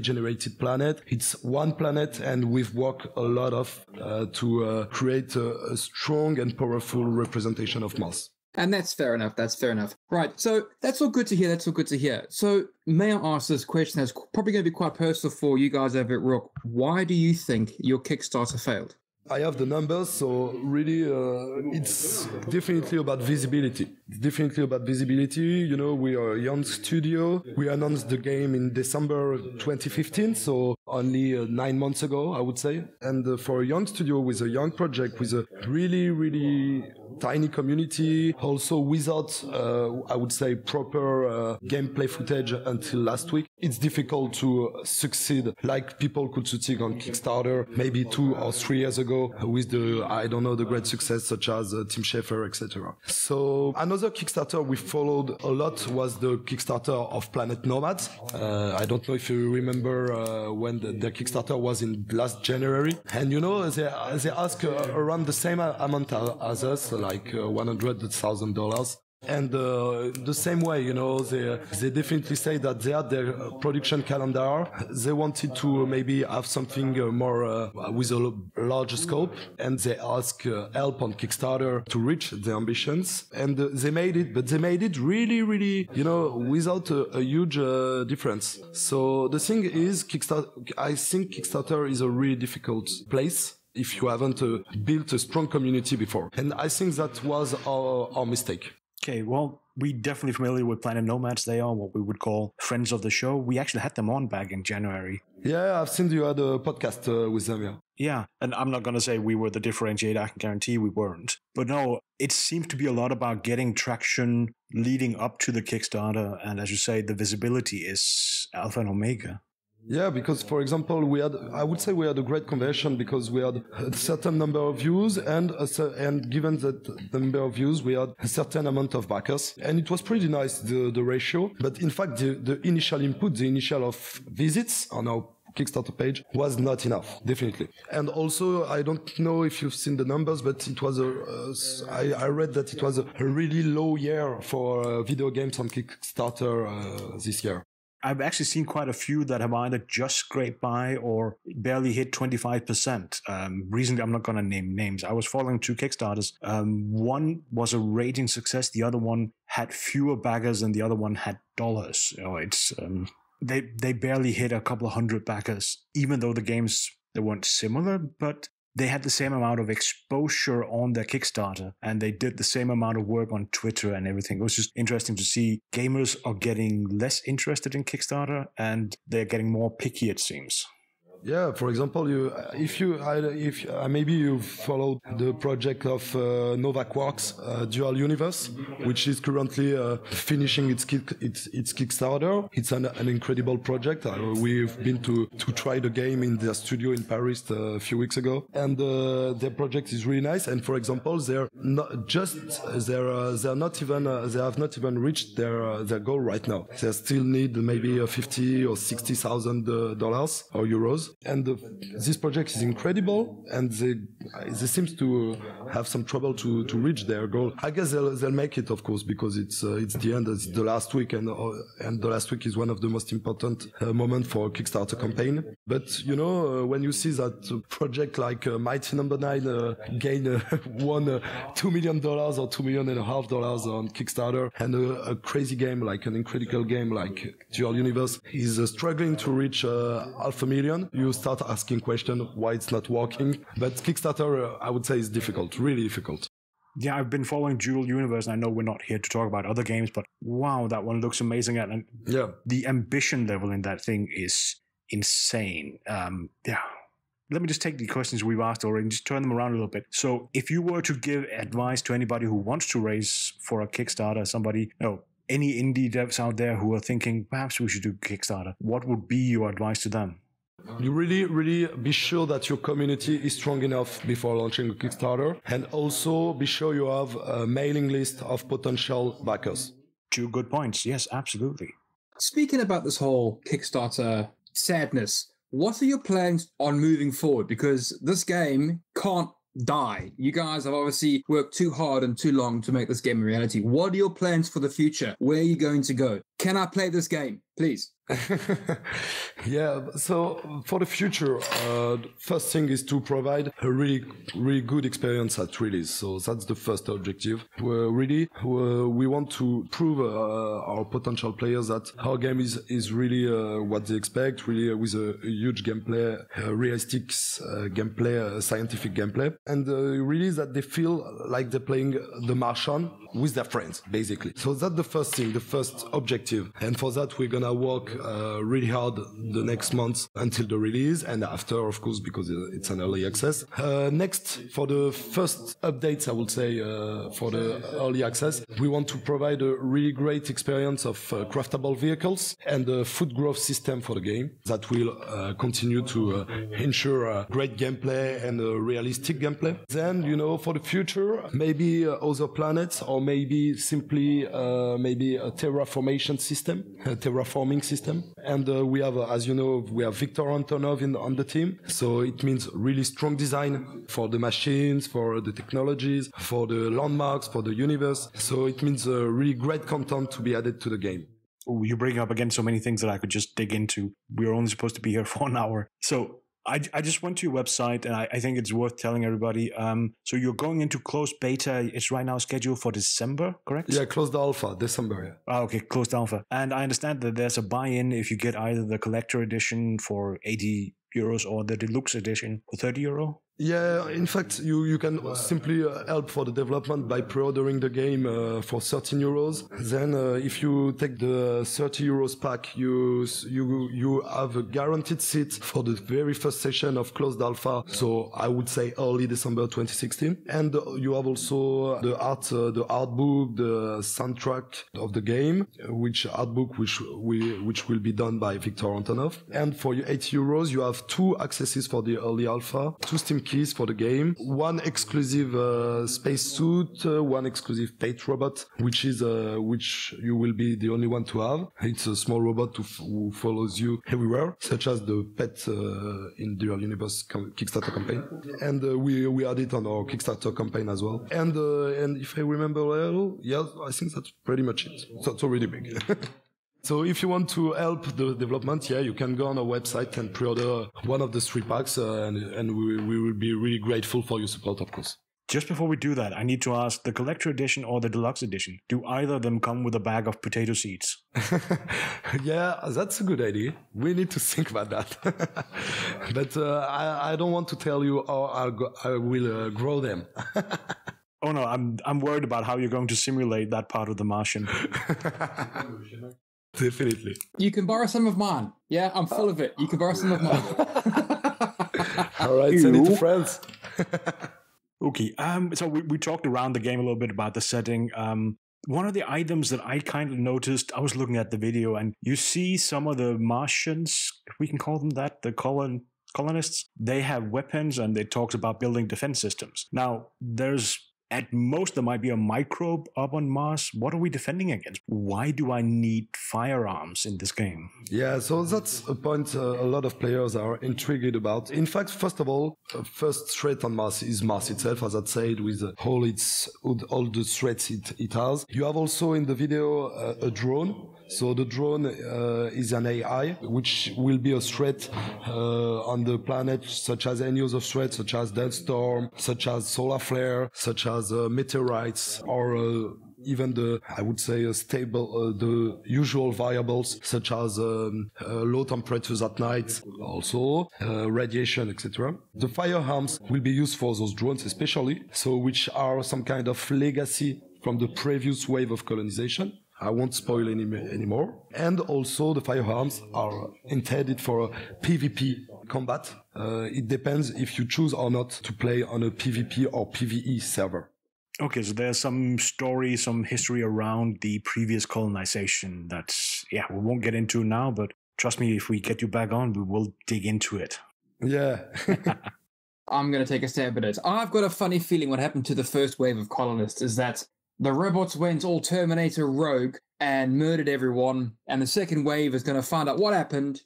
generated planet. It's one planet, and we've worked a lot to create a strong and powerful representation of Mars. And that's fair enough. Right. So that's all good to hear. So may I ask this question that's probably going to be quite personal for you guys over at Rokh. Why do you think your Kickstarter failed? I have the numbers, so really it's definitely about visibility. We are a young studio. We announced the game in December 2015, so only 9 months ago, I would say. And for a young studio with a young project, with a really, really tiny community, also without, I would say, proper gameplay footage until last week, it's difficult to succeed like people could succeed on Kickstarter maybe 2 or 3 years ago with the great success such as Tim Schafer, etc. So another Kickstarter we followed a lot was the Kickstarter of Planet Nomads. I don't know if you remember when the Kickstarter was in last January. And they ask around the same amount as us, like $100,000. And the same way, they definitely say that they had their production calendar. They wanted to maybe have something more with a larger scope, and they ask help on Kickstarter to reach their ambitions. And they made it, but they made it really, really, without a huge difference. So the thing is, I think Kickstarter is a really difficult place if you haven't built a strong community before. And I think that was our mistake. Okay, well, we're definitely familiar with Planet Nomads. They are what we would call friends of the show. We actually had them on back in January. Yeah, I've seen you had a podcast with them, yeah. Yeah, and I'm not going to say we were the differentiator. I can guarantee we weren't. But no, it seemed to be a lot about getting traction leading up to the Kickstarter. And as you say, the visibility is alpha and omega. Yeah, because, for example, I would say we had a great conversion because we had a certain number of views and given that the number of views, we had a certain amount of backers. And it was pretty nice, the ratio. But in fact, the initial input, the initial of visits on our Kickstarter page was not enough, definitely. And also, I don't know if you've seen the numbers, but it was I read that it was a really low year for video games on Kickstarter this year. I've actually seen quite a few that have either just scraped by or barely hit 25%. Recently, I'm not going to name names. I was following 2 Kickstarters. One was a raging success. The other one had fewer backers and the other one had dollars. They barely hit a couple of hundred backers, even though the games, they weren't similar, but they had the same amount of exposure on their Kickstarter, and they did the same amount of work on Twitter and everything. It was just interesting to see gamers are getting less interested in Kickstarter, and they're getting more picky, it seems. Yeah, for example, maybe you followed the project of Novakworks Dual Universe, which is currently finishing its Kickstarter. It's an incredible project. We've been to try the game in their studio in Paris a few weeks ago, and their project is really nice. And for example, they have not even reached their goal right now. They still need maybe $50,000 or $60,000 or euros. And this project is incredible, and they seem to have some trouble to reach their goal. I guess they'll make it, of course, because it's the end, it's the last week, and the last week is one of the most important moments for a Kickstarter campaign. But when you see that a project like Mighty Number 9 won $2 million or $2.5 million on Kickstarter, and a crazy game like an incredible game like Dual Universe is struggling to reach $500,000, you start asking questions why it's not working. But Kickstarter, I would say, is difficult, really difficult. Yeah, I've been following Dual Universe, and I know we're not here to talk about other games, but wow, that one looks amazing. And yeah, the ambition level in that thing is insane. Let me just take the questions we've asked already and just turn them around a little bit. So if you were to give advice to anybody who wants to raise for a Kickstarter, any indie devs out there who are thinking, perhaps we should do Kickstarter, what would be your advice to them? You really, really be sure that your community is strong enough before launching a Kickstarter, and also be sure you have a mailing list of potential backers. 2 good points. Yes, absolutely. Speaking about this whole Kickstarter sadness, what are your plans on moving forward? Because this game can't die. You guys have obviously worked too hard and too long to make this game a reality. What are your plans for the future? Where are you going to go? Can I play this game, please? Yeah, so for the future, first thing is to provide a really, really good experience at release. So that's the first objective. We want to prove our potential players that our game is really what they expect, really with a huge gameplay, realistic gameplay, scientific gameplay, and really that they feel like they're playing The Martian with their friends, basically. So that's the first thing, the first objective. And for that, we're gonna work really hard the next months until the release, and after, of course, because it's an early access. Next, for the first updates, I would say, for the early access, we want to provide a really great experience of craftable vehicles and a food growth system for the game that will continue to ensure great gameplay and realistic gameplay. Then, for the future, maybe other planets, or maybe simply maybe a terraforming system. And we have, as you know, we have Victor Antonov on the team. So it means really strong design for the machines, for the technologies, for the landmarks, for the universe. So it means really great content to be added to the game. Ooh, you bring up again so many things that I could just dig into. We're only supposed to be here for an hour. So I just went to your website, and I think it's worth telling everybody. So you're going into closed beta. It's right now scheduled for December, correct? Yeah, closed alpha, December, yeah. Okay, closed alpha. And I understand that there's a buy-in if you get either the collector edition for €80 or the deluxe edition for €30. Yeah, in fact, you can simply help for the development by pre-ordering the game for €13. Then if you take the €30 pack, you have a guaranteed seat for the very first session of closed alpha. So I would say early December 2016. And you have also the art book, the soundtrack of the game, which will be done by Victor Antonov. And for your €80, you have 2 accesses for the early alpha, 2 Steam keys for the game, 1 exclusive spacesuit, 1 exclusive pet robot, which you will be the only one to have. It's a small robot who follows you everywhere, such as the pet in Dual Universe Kickstarter campaign. And we add it on our Kickstarter campaign as well. And if I remember well, yeah, I think that's pretty much it. So it's already big. So if you want to help the development, yeah, you can go on our website and pre-order one of the 3 packs, and we will be really grateful for your support, of course. Just before we do that, I need to ask, the collector edition or the deluxe edition, do either of them come with a bag of potato seeds? Yeah, that's a good idea. We need to think about that. But I don't want to tell you how I will grow them. Oh no, I'm worried about how you're going to simulate that part of the Martian. Definitely. You can borrow some of mine. Yeah, I'm full of it. You can borrow some of mine. All right, send it to friends. Okay, so we talked around the game a little bit about the setting. One of the items that I kind of noticed, I was looking at the video, and you see some of the Martians, if we can call them that, the colonists, they have weapons, and it talks about building defense systems. Now, at most, there might be a microbe up on Mars. What are we defending against? Why do I need firearms in this game? Yeah, so that's a point a lot of players are intrigued about. In fact, first of all, first threat on Mars is Mars itself, as I said, with all the threats it has. You have also in the video a drone. So the drone is an AI, which will be a threat on the planet, such as any other threat, such as death storm, such as solar flare, such as meteorites, or even the usual variables, such as low temperatures at night, also radiation, etc. The firearms will be used for those drones especially, so which are some kind of legacy from the previous wave of colonization. I won't spoil anymore. And also the firearms are intended for PvP combat. It depends if you choose or not to play on a PvP or PvE server. Okay, so there's some story, some history around the previous colonization that's, we won't get into now, but trust me, if we get you back on, we will dig into it. Yeah. I'm going to take a stab at it. I've got a funny feeling what happened to the first wave of colonists is that the robots went all Terminator rogue and murdered everyone, and the second wave is going to find out what happened,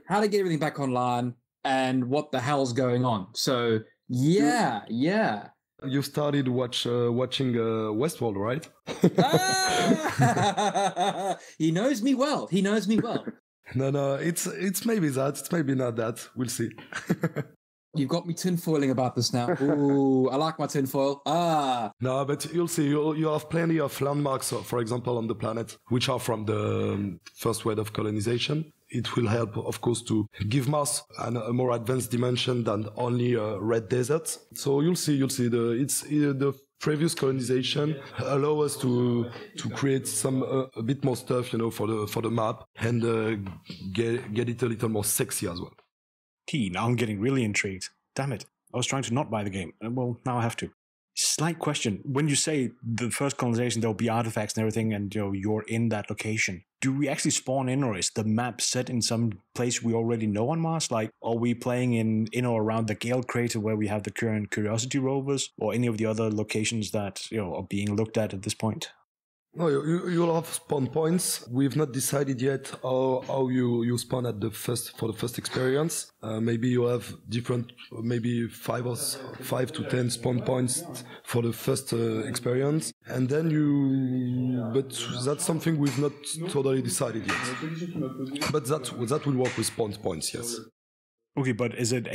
how to get everything back online, and what the hell's going on. So, yeah. You started watching Westworld, right? He knows me well. No, it's maybe that. It's maybe not that. We'll see. You've got me tinfoiling about this now. Ooh, I like my tinfoil. No, but you'll see. You have plenty of landmarks, for example, on the planet, which are from the first wave of colonization. It will help, of course, to give Mars a more advanced dimension than only red deserts. So you'll see. The previous colonization allow us to create some a bit more stuff, for the map and get it a little more sexy as well. Now I'm getting really intrigued. Damn it. I was trying to not buy the game. Well, now I have to. Slight question. When you say the first colonization, there'll be artifacts and everything, and you're in that location, do we actually spawn in, or is the map set in some place we already know on Mars? Like, are we playing in or around the Gale crater where we have the current Curiosity rovers, or any of the other locations that are being looked at this point? No, you'll have spawn points. We've not decided yet how you spawn for the first experience. Maybe you have different, maybe 5 to 10 spawn points for the first experience, and then but that's something we've not totally decided yet. But that will work with spawn points, yes. Okay, but is it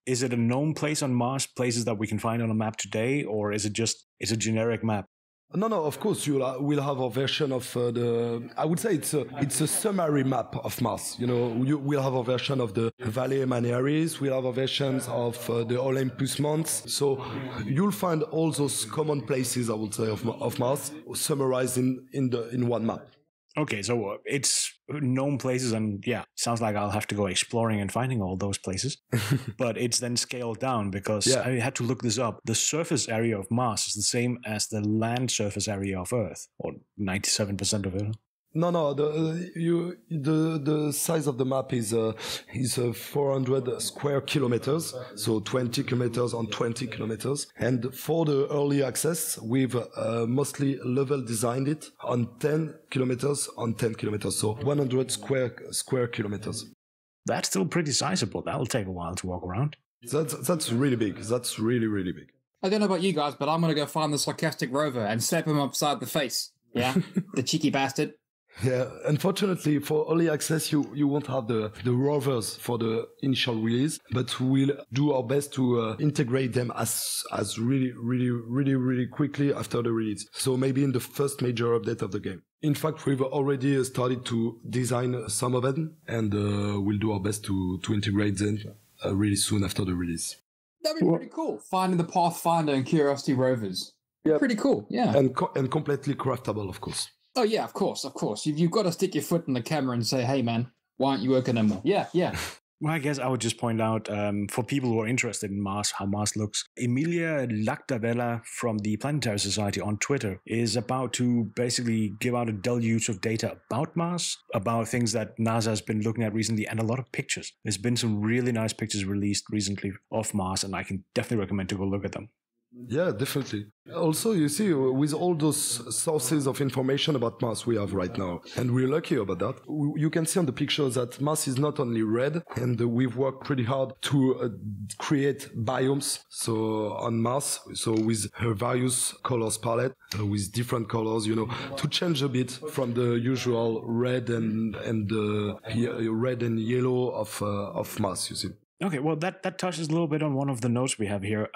is it a known place on Mars, places that we can find on a map today, or is it just a generic map? No, of course, we'll have a version of I would say it's a summary map of Mars. We'll have a version of the Valley Maniaris, we'll have a version of the Olympus Mons. So you'll find all those common places, I would say, of Mars summarized in one map. Okay, so it's known places, and sounds like I'll have to go exploring and finding all those places. But it's then scaled down because I had to look this up. The surface area of Mars is the same as the land surface area of Earth, or 97% of it. No. The size of the map is 400 square kilometers, so 20 kilometers on 20 kilometers. And for the early access, we've mostly level designed it on 10 kilometers on 10 kilometers, so 100 square kilometers. That's still pretty sizable. That'll take a while to walk around. That's really big. That's really, really big. I don't know about you guys, but I'm going to go find the sarcastic rover and slap him upside the face. Yeah, the cheeky bastard. Yeah, unfortunately for early access you won't have the rovers for the initial release, but we'll do our best to integrate them as really quickly after the release. So maybe in the first major update of the game. In fact, we've already started to design some of them, and we'll do our best to integrate them really soon after the release. That'd be pretty cool. Finding the Pathfinder and Curiosity rovers. Yeah, pretty cool. Yeah, and completely craftable, of course. Oh, yeah, of course. You've got to stick your foot in the camera and say, hey, man, why aren't you working anymore? Yeah. Well, I guess I would just point out for people who are interested in Mars, how Mars looks, Emilia Lactavella from the Planetary Society on Twitter is about to basically give out a deluge of data about Mars, about things that NASA has been looking at recently, and a lot of pictures. There's been some really nice pictures released recently of Mars, and I can definitely recommend to go look at them. Yeah, definitely. Also, you see, with all those sources of information about Mars we have right now, and we're lucky about that, you can see on the pictures that Mars is not only red, and we've worked pretty hard to create biomes. So on Mars, so with her various colors palette, with different colors, to change a bit from the usual red and red and yellow of Mars, you see. Okay, well, that touches a little bit on one of the notes we have here.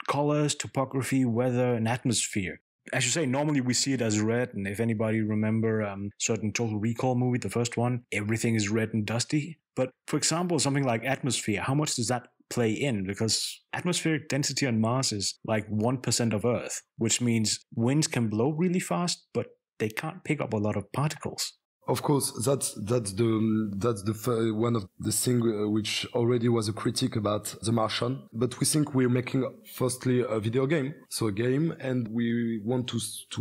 Colors, topography, weather, and atmosphere. As you say, normally we see it as red, and if anybody remember certain Total Recall movie, the first one, everything is red and dusty. But for example, something like atmosphere, how much does that play in? Because atmospheric density on Mars is like 1% of Earth, which means winds can blow really fast, but they can't pick up a lot of particles. Of course, that's the one of the thing which already was a critique about The Martian. But we think we're making firstly a video game, so a game, and we want to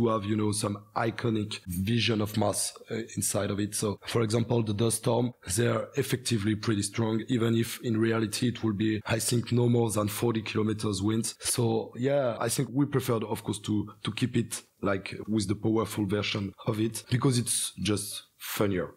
have some iconic vision of Mars inside of it. So, for example, the dust storm, they're effectively pretty strong, even if in reality it will be, I think, no more than 40 kilometers winds. So yeah, I think we preferred, of course, to keep it like with the powerful version of it, because it's just funnier,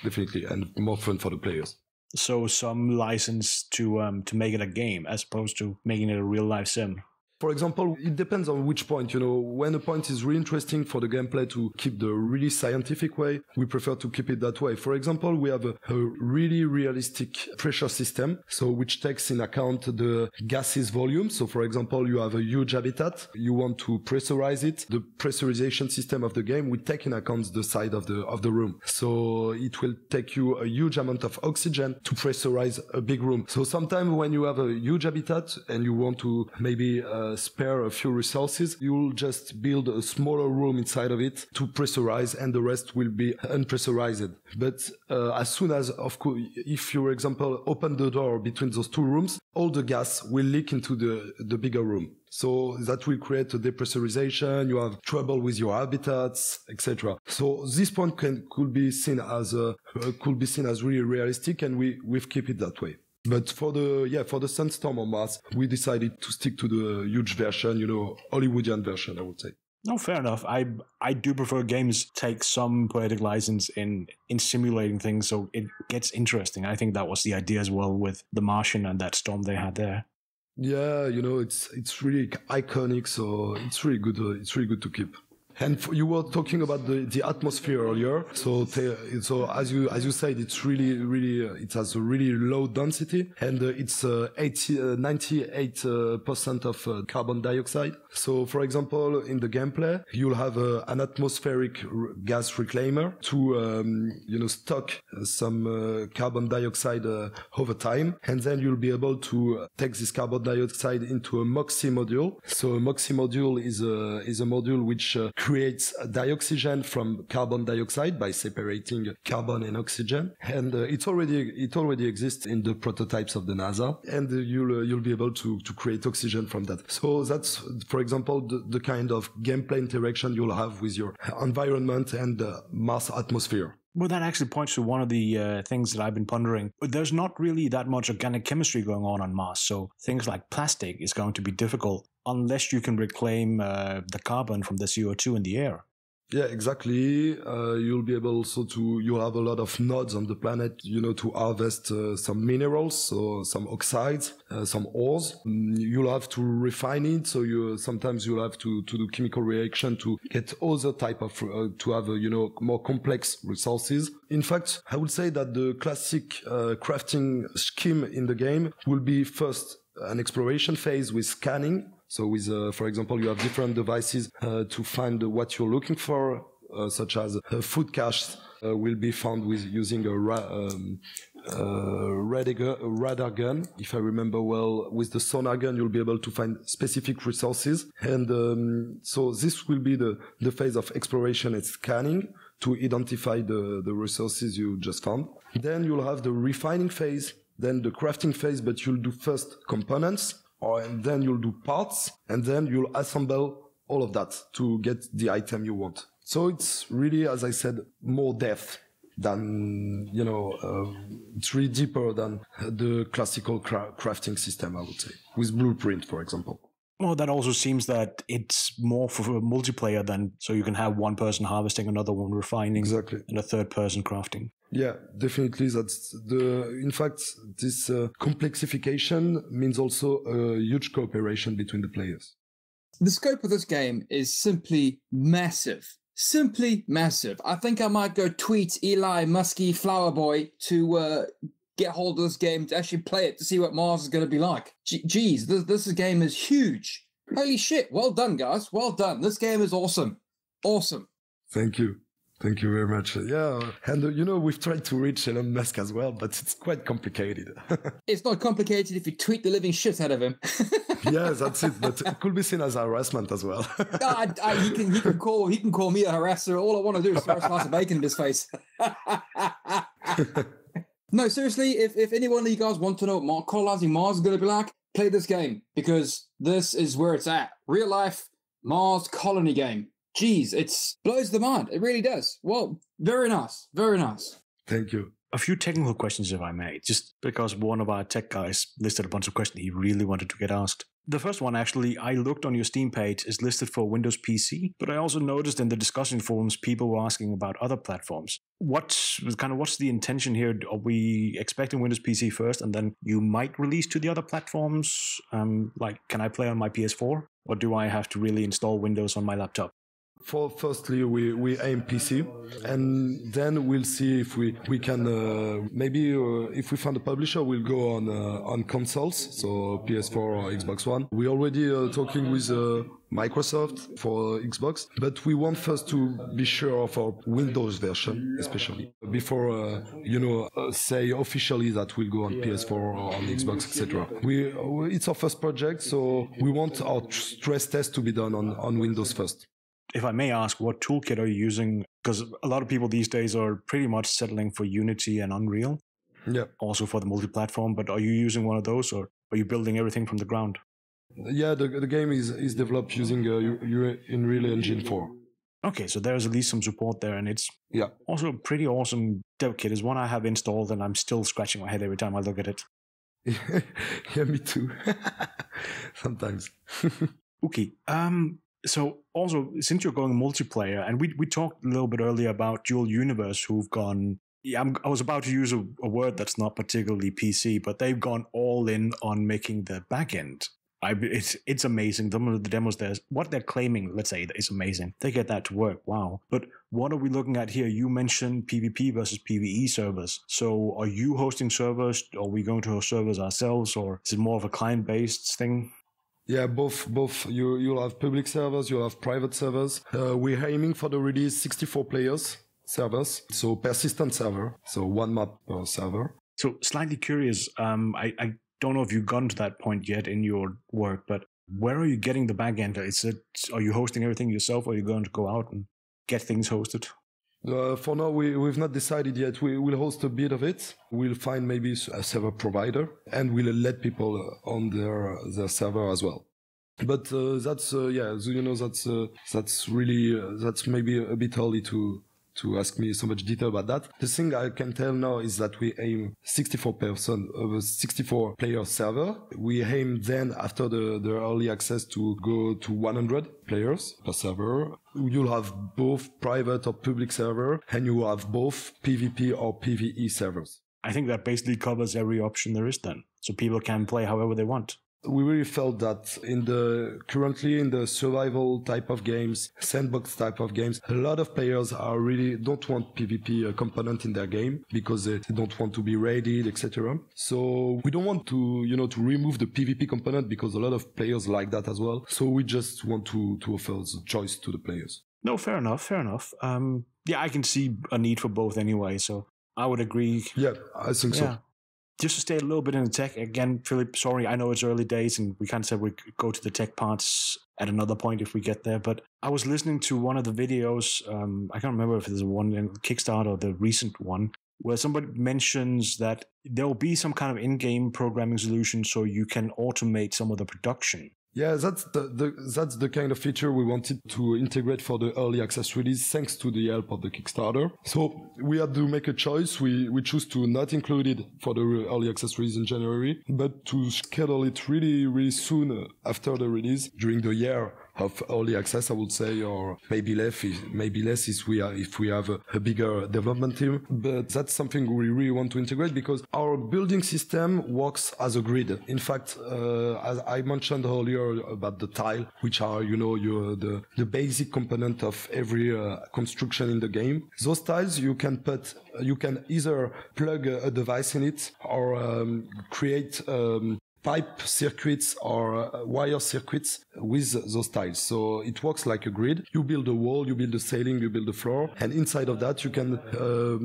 definitely, and more fun for the players. So some license to make it a game as opposed to making it a real life sim. For example, it depends on which point. When a point is really interesting for the gameplay to keep the really scientific way, we prefer to keep it that way. For example, we have a really realistic pressure system, so which takes in account the gases volume. So for example, you have a huge habitat, you want to pressurize it. The pressurization system of the game will take in account the side of the room. So it will take you a huge amount of oxygen to pressurize a big room. So sometimes when you have a huge habitat and you want to maybe spare a few resources, you'll just build a smaller room inside of it to pressurize, and the rest will be unpressurized. But as soon as, of course, if you, for example, open the door between those two rooms, all the gas will leak into the bigger room. So that will create a depressurization, you have trouble with your habitats, etc. So this point could be seen as really realistic, and we've kept it that way. But for the Sunstorm on Mars, we decided to stick to the huge version, Hollywoodian version, I would say. No, fair enough. I do prefer games take some poetic license in simulating things, so it gets interesting. I think that was the idea as well with The Martian and that storm they had there. Yeah, it's really iconic, so it's really good. It's really good to keep. And you were talking about the atmosphere earlier. So as you said, it's really it has a really low density, and it's 98% of carbon dioxide. So for example, in the gameplay, you'll have an atmospheric gas reclaimer to stock some carbon dioxide over time, and then you'll be able to take this carbon dioxide into a MOXIE module. So a MOXIE module is a module which creates dioxygen from carbon dioxide by separating carbon and oxygen, and it already exists in the prototypes of the NASA, and you'll be able to create oxygen from that. So that's, for example, the kind of gameplay interaction you'll have with your environment and Mars atmosphere. Well, that actually points to one of the things that I've been pondering. There's not really that much organic chemistry going on Mars, so things like plastic is going to be difficult unless you can reclaim the carbon from the CO2 in the air. Yeah, exactly. You'll be able also you'll have a lot of nodes on the planet, to harvest some minerals, so some oxides, some ores. You'll have to refine it, so sometimes you'll have to do chemical reaction to get other type of, to have, more complex resources. In fact, I would say that the classic crafting scheme in the game will be first an exploration phase with scanning. So with, for example, you have different devices to find what you're looking for, such as food caches will be found with using a radar gun. If I remember well, with the sonar gun, you'll be able to find specific resources. And so this will be the phase of exploration and scanning. to identify the resources you just found. Then you'll have the refining phase, then the crafting phase, but you'll do first components, and then you'll do parts, and then you'll assemble all of that to get the item you want. So it's really, as I said, more depth than, it's really deeper than the classical crafting system, I would say, with Blueprint, for example. Well, that also seems that it's more for multiplayer than, so you can have one person harvesting, another one refining, exactly, and a third person crafting. Yeah, definitely. In fact, this complexification means also a huge cooperation between the players. The scope of this game is simply massive. Simply massive. I think I might go tweet Eli Muskie Flower Boy to get hold of this game, to actually play it, to see what Mars is going to be like. Geez, this game is huge. Holy shit. Well done, guys. Well done. This game is awesome. Awesome. Thank you. Thank you very much. Yeah, and we've tried to reach Elon Musk as well, but it's quite complicated. It's not complicated if you tweet the living shit out of him. Yeah, that's it. But it could be seen as harassment as well. He can call me a harasser. All I want to do is throw a slice of bacon in his face. No, seriously, if any one of you guys want to know what colonizing Mars is going to be like, play this game, because this is where it's at. Real life Mars colony game. Jeez, it blows the mind. It really does. Well, very nice. Very nice. Thank you. A few technical questions, if I may, just because one of our tech guys listed a bunch of questions he really wanted to get asked. The first one, actually, I looked on your Steam page, is listed for Windows PC, but I also noticed in the discussion forums people were asking about other platforms. What's the intention here? Are we expecting Windows PC first, and then you might release to the other platforms? Can I play on my PS4, or do I have to really install Windows on my laptop? Firstly, we aim PC, and then we'll see if we can if we find a publisher, we'll go on consoles, so PS4 or Xbox One. We're already talking with Microsoft for Xbox, but we want first to be sure of our Windows version, especially before say officially that we'll go on PS4 or on Xbox, etc. It's our first project, so we want our stress test to be done on Windows first. If I may ask, what toolkit are you using? Because a lot of people these days are pretty much settling for Unity and Unreal. Yeah. Also for the multi-platform, but are you using one of those, or are you building everything from the ground? Yeah, the game is developed using Unreal Engine 4. Okay, so there's at least some support there, and it's also a pretty awesome dev kit. It's one I have installed, and I'm still scratching my head every time I look at it. Yeah, me too. Sometimes. Okay. So also, since you're going multiplayer, and we talked a little bit earlier about Dual Universe, who've gone, I was about to use a word that's not particularly PC, but they've gone all in on making the back end. It's amazing. The demos there, what they're claiming, let's say, is amazing. They get that to work. Wow. But what are we looking at here? You mentioned PvP versus PvE servers. So are you hosting servers? Are we going to host servers ourselves, or is it more of a client-based thing? Yeah, both. You'll have public servers, you'll have private servers. We're aiming for the release 64 players servers, so persistent server, so one map per server. So slightly curious, I don't know if you've gotten to that point yet in your work, but where are you getting the back end? Are you hosting everything yourself, or are you going to go out and get things hosted? For now, we've not decided yet. We will host a bit of it. We'll find maybe a server provider, and we'll let people on their server as well. But that's maybe a bit early to ask me so much detail about that. The thing I can tell now is that we aim 64 player server. We aim then, after the early access, to go to 100 players per server. You'll have both private or public server, and you will have both PvP or PvE servers. I think that basically covers every option there is then, so people can play however they want. We really felt that currently in the survival type of games, sandbox type of games, a lot of players don't want PvP component in their game because they don't want to be raided, etc. So we don't want to remove the PvP component because a lot of players like that as well. So we just want to offer the choice to the players. No, fair enough. Yeah, I can see a need for both anyway, so I would agree. Yeah, I think so. Just to stay a little bit in the tech, again, Philippe, sorry, I know it's early days and we kind of said we'd go to the tech parts at another point if we get there, but I was listening to one of the videos, I can't remember if there's one in Kickstarter or the recent one, where somebody mentions that there will be some kind of in-game programming solution so you can automate some of the production. Yeah, that's the kind of feature we wanted to integrate for the early access release, thanks to the help of the Kickstarter. So we had to make a choice. We choose to not include it for the early access release in January, but to schedule it really, really soon after the release, during the year of early access, I would say, or maybe less if we have a bigger development team. But that's something we really want to integrate because our building system works as a grid. In fact, as I mentioned earlier about the tile, which are, the basic component of every construction in the game. Those tiles you can either plug a device in it or create pipe circuits or wire circuits with those tiles. So it works like a grid. You build a wall, you build a ceiling, you build a floor, and inside of that you can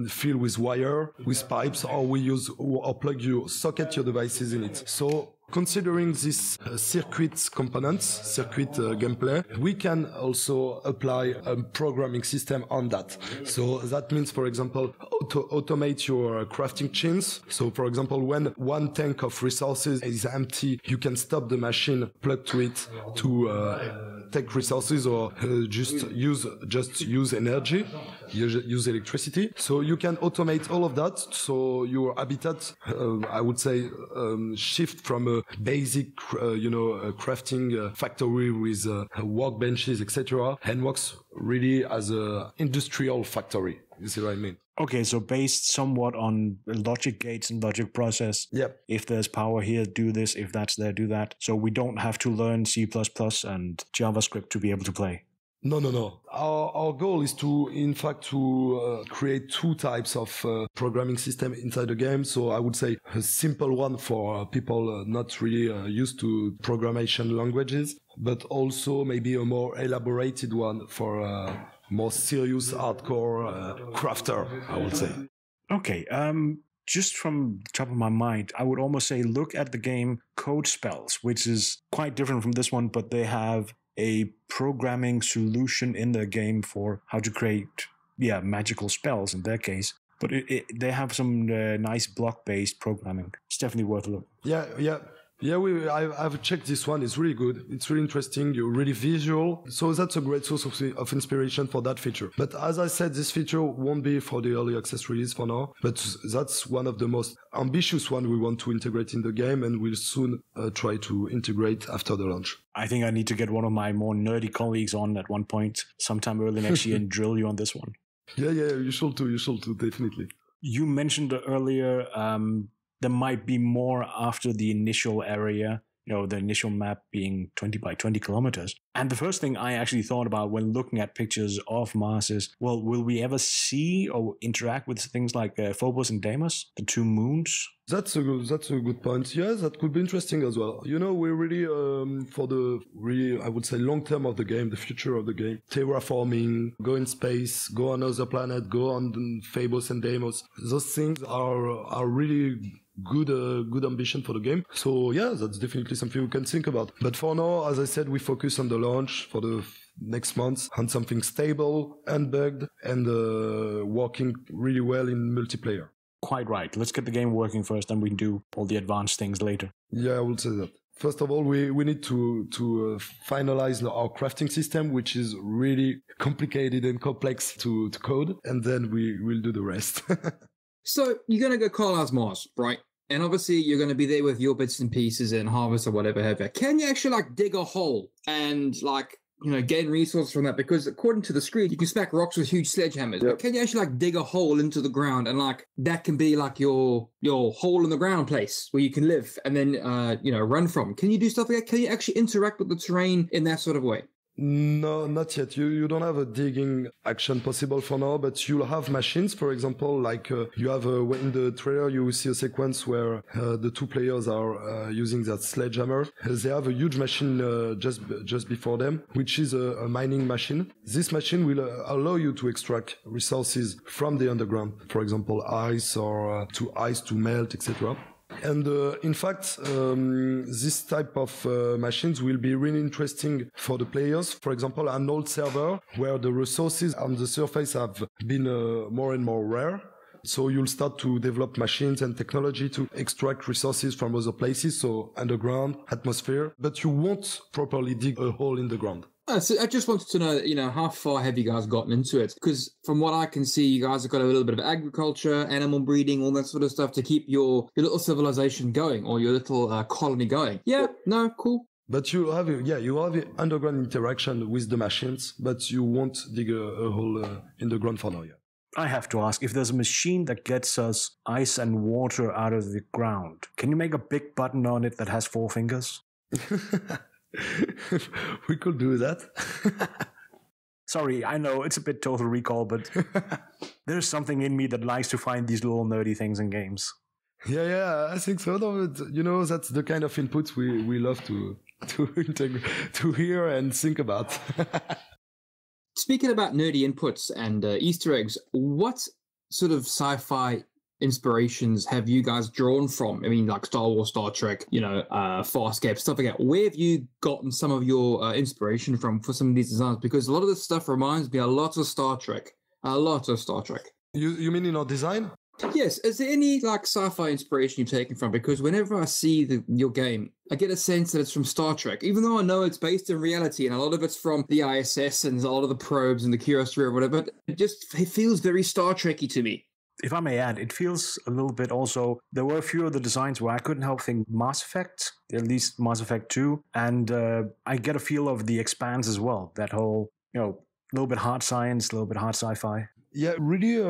fill with wire, with pipes, or plug socket your devices in it. So considering this circuit gameplay, we can also apply a programming system on that. So that means, for example, automate your crafting chains. So, for example, when one tank of resources is empty, you can stop the machine, plug to it to take resources, or just use energy, use electricity. So you can automate all of that. So your habitat, I would say, shift from a basic, crafting factory with workbenches, etc., and works really as a industrial factory. You see what I mean? Okay, so based somewhat on logic gates and logic process. Yep. If there's power here, do this. If that's there, do that. So we don't have to learn C++ and JavaScript to be able to play. No. Our goal is to create two types of programming system inside the game. So I would say a simple one for people not really used to programmation languages, but also maybe a more elaborated one for more serious hardcore crafter, I would say. Okay. Just from the top of my mind, I would almost say look at the game Code Spells, which is quite different from this one, but they have a programming solution in the game for how to create, magical spells in their case. But they have some nice block-based programming. It's definitely worth a look. Yeah, I've checked this one. It's really good. It's really interesting. You're really visual. So that's a great source of inspiration for that feature. But as I said, this feature won't be for the early access release for now. But that's one of the most ambitious one we want to integrate in the game, and we'll soon try to integrate after the launch. I think I need to get one of my more nerdy colleagues on at one point, sometime early next year, and drill you on this one. Yeah, you should too, definitely. You mentioned earlier there might be more after the initial area, the initial map being 20 by 20 kilometers. And the first thing I actually thought about when looking at pictures of Mars is, well, will we ever see or interact with things like Phobos and Deimos, the two moons? That's a good point. Yeah, that could be interesting as well. We're really, for the really, I would say, long term of the game, the future of the game, terraforming, go in space, go on other planet, go on Phobos and Deimos. Those things are really good ambition for the game. So yeah, that's definitely something we can think about. But for now, as I said, we focus on the launch for the next month on something stable, unbugged, and working really well in multiplayer. Quite right. Let's get the game working first, then we can do all the advanced things later. Yeah, I would say that. First of all, we need to finalize our crafting system, which is really complicated and complex to code, and then we'll do the rest. So you're going to go colonize Mars, right? And obviously you're going to be there with your bits and pieces and harvest or whatever have you. Can you actually dig a hole and gain resources from that? Because according to the screen, you can smack rocks with huge sledgehammers. Yep. But can you actually dig a hole into the ground and that can be your hole in the ground place where you can live and then run from? Can you do stuff like that? Can you actually interact with the terrain in that sort of way? No, not yet. You don't have a digging action possible for now, but you'll have machines, for example, you have in the trailer, you will see a sequence where the two players are using that sledgehammer. They have a huge machine just before them, which is a mining machine. This machine will allow you to extract resources from the underground, for example, ice to melt, etc. And in fact, this type of machines will be really interesting for the players. For example, an old server where the resources on the surface have been more and more rare. So you'll start to develop machines and technology to extract resources from other places, so underground, atmosphere, but you won't properly dig a hole in the ground. So I just wanted to know, how far have you guys gotten into it? Because from what I can see, you guys have got a little bit of agriculture, animal breeding, all that sort of stuff to keep your little civilization going or your little colony going. Yeah, no, cool. But you have underground interaction with the machines, but you won't dig a hole in the ground for now. Yeah. I have to ask, if there's a machine that gets us ice and water out of the ground, can you make a big button on it that has 4 fingers? We could do that. Sorry, I know it's a bit Total Recall, but there's something in me that likes to find these little nerdy things in games. Yeah, I think so. No, but, that's the kind of inputs we love to hear and think about. Speaking about nerdy inputs and Easter eggs, what sort of sci-fi inspirations have you guys drawn from? I mean, like Star Wars, Star Trek, Farscape, stuff like that. Where have you gotten some of your inspiration from for some of these designs? Because a lot of this stuff reminds me a lot of Star Trek. You mean in our design? Yes. Is there any like sci-fi inspiration you've taken from? Because whenever I see your game, I get a sense that it's from Star Trek, even though I know it's based in reality and a lot of it's from the ISS and a lot of the probes and the Curiosity or whatever. But it feels very Star Trek-y to me. If I may add, it feels a little bit also, there were a few of the designs where I couldn't help think Mass Effect, at least Mass Effect 2, and I get a feel of The Expanse as well, that whole, little bit hard science, a little bit hard sci-fi. Yeah, really,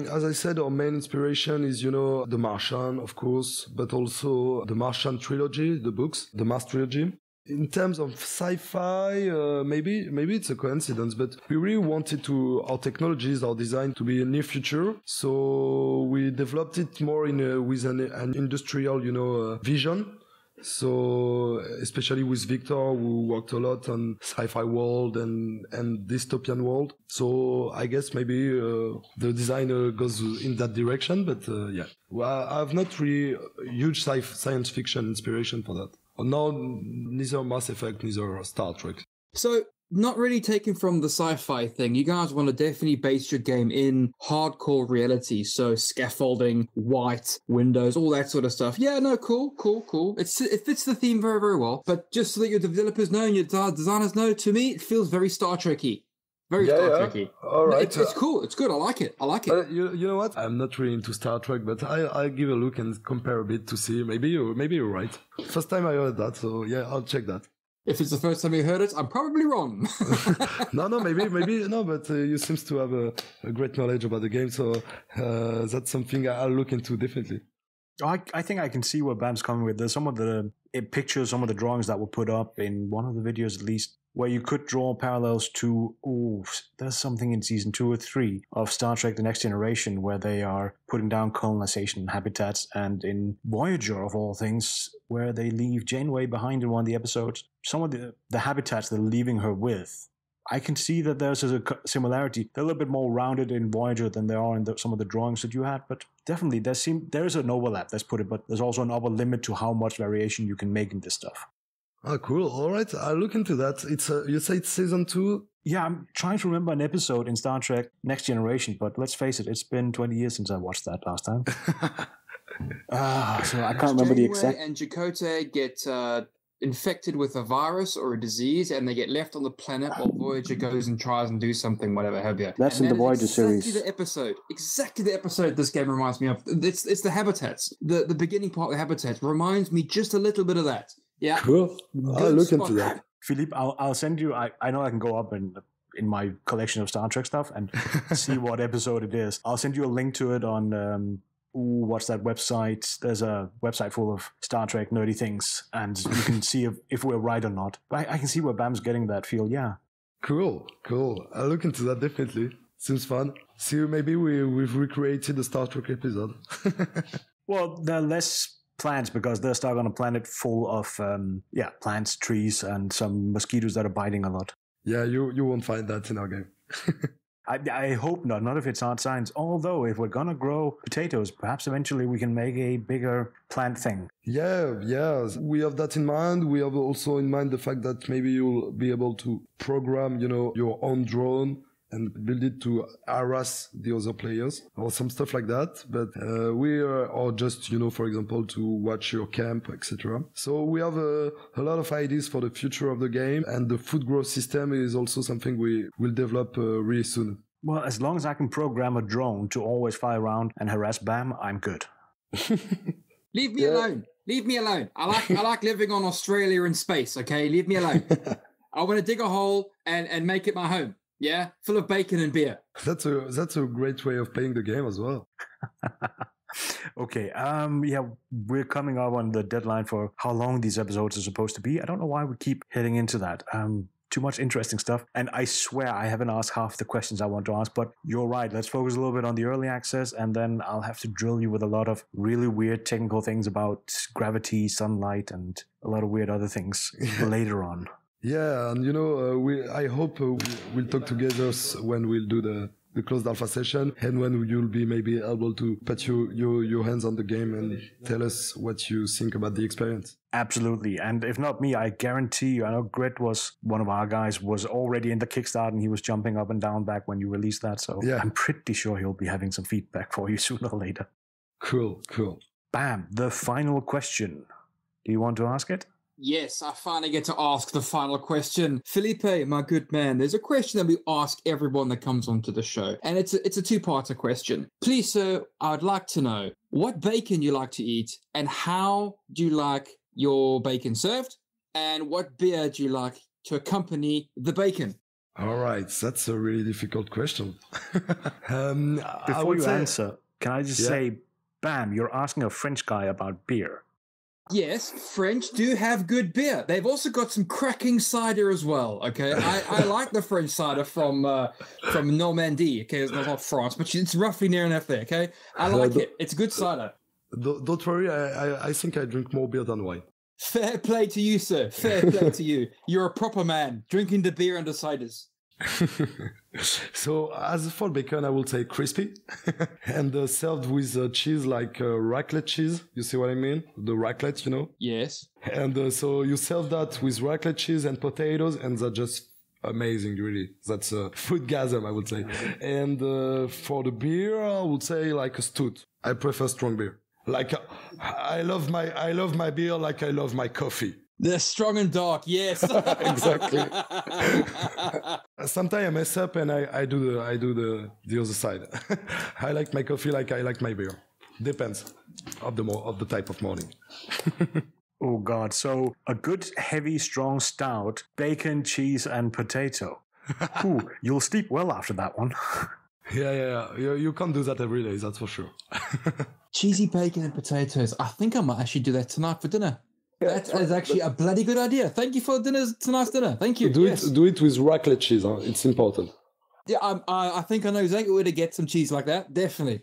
as I said, our main inspiration is, The Martian, of course, but also the Martian trilogy, the books, the Mars trilogy. In terms of sci-fi, maybe it's a coincidence, but we really wanted our technologies, our design to be a near future. So we developed it more with an industrial, vision. So especially with Victor, who worked a lot on sci-fi world and dystopian world. So I guess maybe the designer goes in that direction, but yeah. Well, I have not really huge science fiction inspiration for that. No, neither Mass Effect, neither Star Trek. So, not really taken from the sci-fi thing. You guys want to definitely base your game in hardcore reality. So, scaffolding, white, windows, all that sort of stuff. Yeah, no, cool. It fits the theme very, very well. But just so that your developers know and your designers know, to me, it feels very Star Trek-y. Very Star Trek-y. All right. It's cool. It's good. I like it. You know what? I'm not really into Star Trek, but I'll give a look and compare a bit to see. Maybe you're right. First time I heard that, so yeah, I'll check that. If it's the first time you heard it, I'm probably wrong. No, maybe no, but you seem to have a great knowledge about the game, so that's something I'll look into definitely. I think I can see where Bam's coming with. There's some of the pictures, some of the drawings that were put up in one of the videos at least, where you could draw parallels to, there's something in season 2 or 3 of Star Trek The Next Generation where they are putting down colonization habitats, and in Voyager, of all things, where they leave Janeway behind in one of the episodes, some of the habitats they're leaving her with, I can see that there's a similarity. They're a little bit more rounded in Voyager than they are in some of the drawings that you had, but definitely there is an overlap, let's put it, but there's also an upper limit to how much variation you can make in this stuff. Oh, cool. All right. I'll look into that. It's you say it's season 2? Yeah, I'm trying to remember an episode in Star Trek Next Generation, but let's face it, it's been 20 years since I watched that last time. So I can't remember the exact... and Chakotay get infected with a virus or a disease, and they get left on the planet while Voyager goes and tries and do something, whatever have you. That's in the Voyager series. Exactly the episode this game reminds me of. It's the habitats. The beginning part of the habitats reminds me just a little bit of that. Yeah. Cool. I'll look into that. Philippe, I'll send you, I know I can go up in my collection of Star Trek stuff and see what episode it is. I'll send you a link to it on, what's that website? There's a website full of Star Trek nerdy things, and you can see if we're right or not. But I can see where Bam's getting that feel, yeah. Cool. I'll look into that definitely. Seems fun. See, maybe we've recreated a Star Trek episode. Well, they're less plants because they're stuck on a planet full of plants, trees, and some mosquitoes that are biting a lot. Yeah, you won't find that in our game. I hope not. Not if it's hard science. Although, if we're gonna grow potatoes, perhaps eventually we can make a bigger plant thing. Yeah. We have that in mind. We have also in mind the fact that maybe you'll be able to program, your own drone and build it to harass the other players or some stuff like that. But or just, for example, to watch your camp, etc. So we have a lot of ideas for the future of the game, and the food growth system is also something we will develop really soon. Well, as long as I can program a drone to always fly around and harass Bamm, I'm good. Leave me alone. Leave me alone. I like living on Australia in space, okay? Leave me alone. I want to dig a hole and make it my home. Yeah, full of bacon and beer. That's a great way of playing the game as well. Okay, we're coming up on the deadline for how long these episodes are supposed to be. I don't know why we keep heading into that. Too much interesting stuff. And I swear I haven't asked half the questions I want to ask, but you're right. Let's focus a little bit on the early access, and then I'll have to drill you with a lot of really weird technical things about gravity, sunlight, and a lot of weird other things later on. Yeah, and I hope we'll talk together when we'll do the closed alpha session, and when you'll be maybe able to put your hands on the game and tell us what you think about the experience. Absolutely, and if not me, I guarantee you, I know Grit was one of our guys, was already in the Kickstarter, and he was jumping up and down back when you released that, so yeah. I'm pretty sure he'll be having some feedback for you sooner or later. Cool. Bamm, the final question. Do you want to ask it? Yes, I finally get to ask the final question. Philippe, my good man, there's a question that we ask everyone that comes onto the show, and it's a two-parter question. Please, sir, I would like to know what bacon you like to eat, and how do you like your bacon served, and what beer do you like to accompany the bacon? All right, that's a really difficult question. Before you answer, can I just say, Bamm, you're asking a French guy about beer. Yes, French do have good beer. They've also got some cracking cider as well, okay? I like the French cider from Normandy, okay? It's not France, but it's roughly near enough there, okay? I like it. It's good cider. Don't worry, I think I drink more beer than wine. Fair play to you, sir. Fair play to you. You're a proper man, drinking the beer and the ciders. So as for bacon, I will say crispy and served with cheese like raclette cheese. You see what I mean? The raclette, Yes. And so you serve that with raclette cheese and potatoes, and that's just amazing, really. That's a foodgasm, I would say. And for the beer, I would say like a stout. I prefer strong beer. Like I love my beer like I love my coffee. They're strong and dark, yes. Exactly. Sometimes I mess up and I do the other side. I like my coffee like I like my beer. Depends of the type of morning. Oh God! So a good, heavy, strong stout, bacon, cheese, and potato. Ooh, you'll sleep well after that one. Yeah. You can't do that every day, that's for sure. Cheesy bacon and potatoes. I think I might actually do that tonight for dinner. That is actually a bloody good idea. Thank you for tonight's dinner. Thank you. Do it with raclette cheese. Huh? It's important. Yeah, I think I know exactly where to get some cheese like that. Definitely.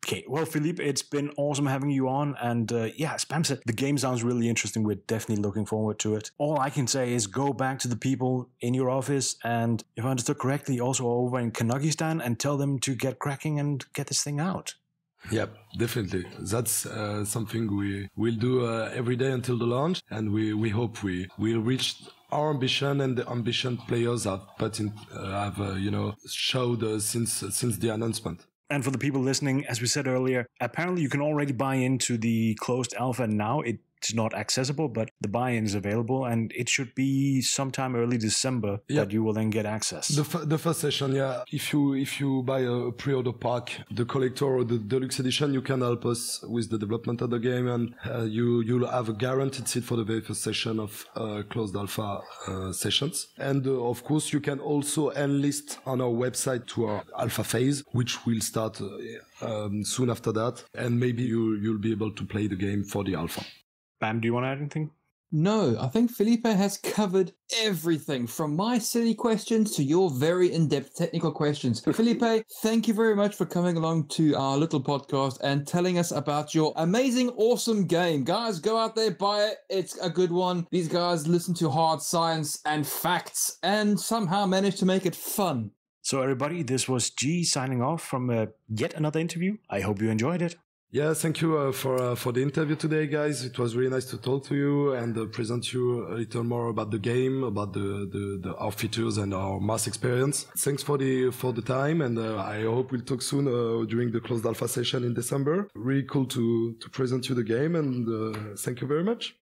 Okay, well, Philippe, it's been awesome having you on. And as Bamm said, the game sounds really interesting. We're definitely looking forward to it. All I can say is go back to the people in your office and, if I understood correctly, also over in Kyrgyzstan, and tell them to get cracking and get this thing out. Yep, definitely. That's something we will do every day until the launch, and we hope we will reach our ambition and the ambition players have showed since the announcement. And for the people listening, as we said earlier, apparently you can already buy into the closed alpha now. It's not accessible, but the buy-in is available, and it should be sometime early December that you will then get access. The first session, yeah. If you buy a pre-order pack, the collector or the deluxe edition, you can help us with the development of the game, and you'll have a guaranteed seat for the very first session of closed alpha sessions. And of course, you can also enlist on our website to our alpha phase, which will start soon after that, and maybe you'll be able to play the game for the alpha. Bamm, do you want to add anything? No, I think Philippe has covered everything from my silly questions to your very in-depth technical questions. Philippe, thank you very much for coming along to our little podcast and telling us about your amazing, awesome game. Guys, go out there, buy it. It's a good one. These guys listen to hard science and facts and somehow manage to make it fun. So everybody, this was G signing off from yet another interview. I hope you enjoyed it. Yeah, thank you for the interview today, guys. It was really nice to talk to you and present you a little more about the game, about our features and our mass experience. Thanks for the time, and I hope we'll talk soon during the closed alpha session in December. Really cool to present you the game, and thank you very much.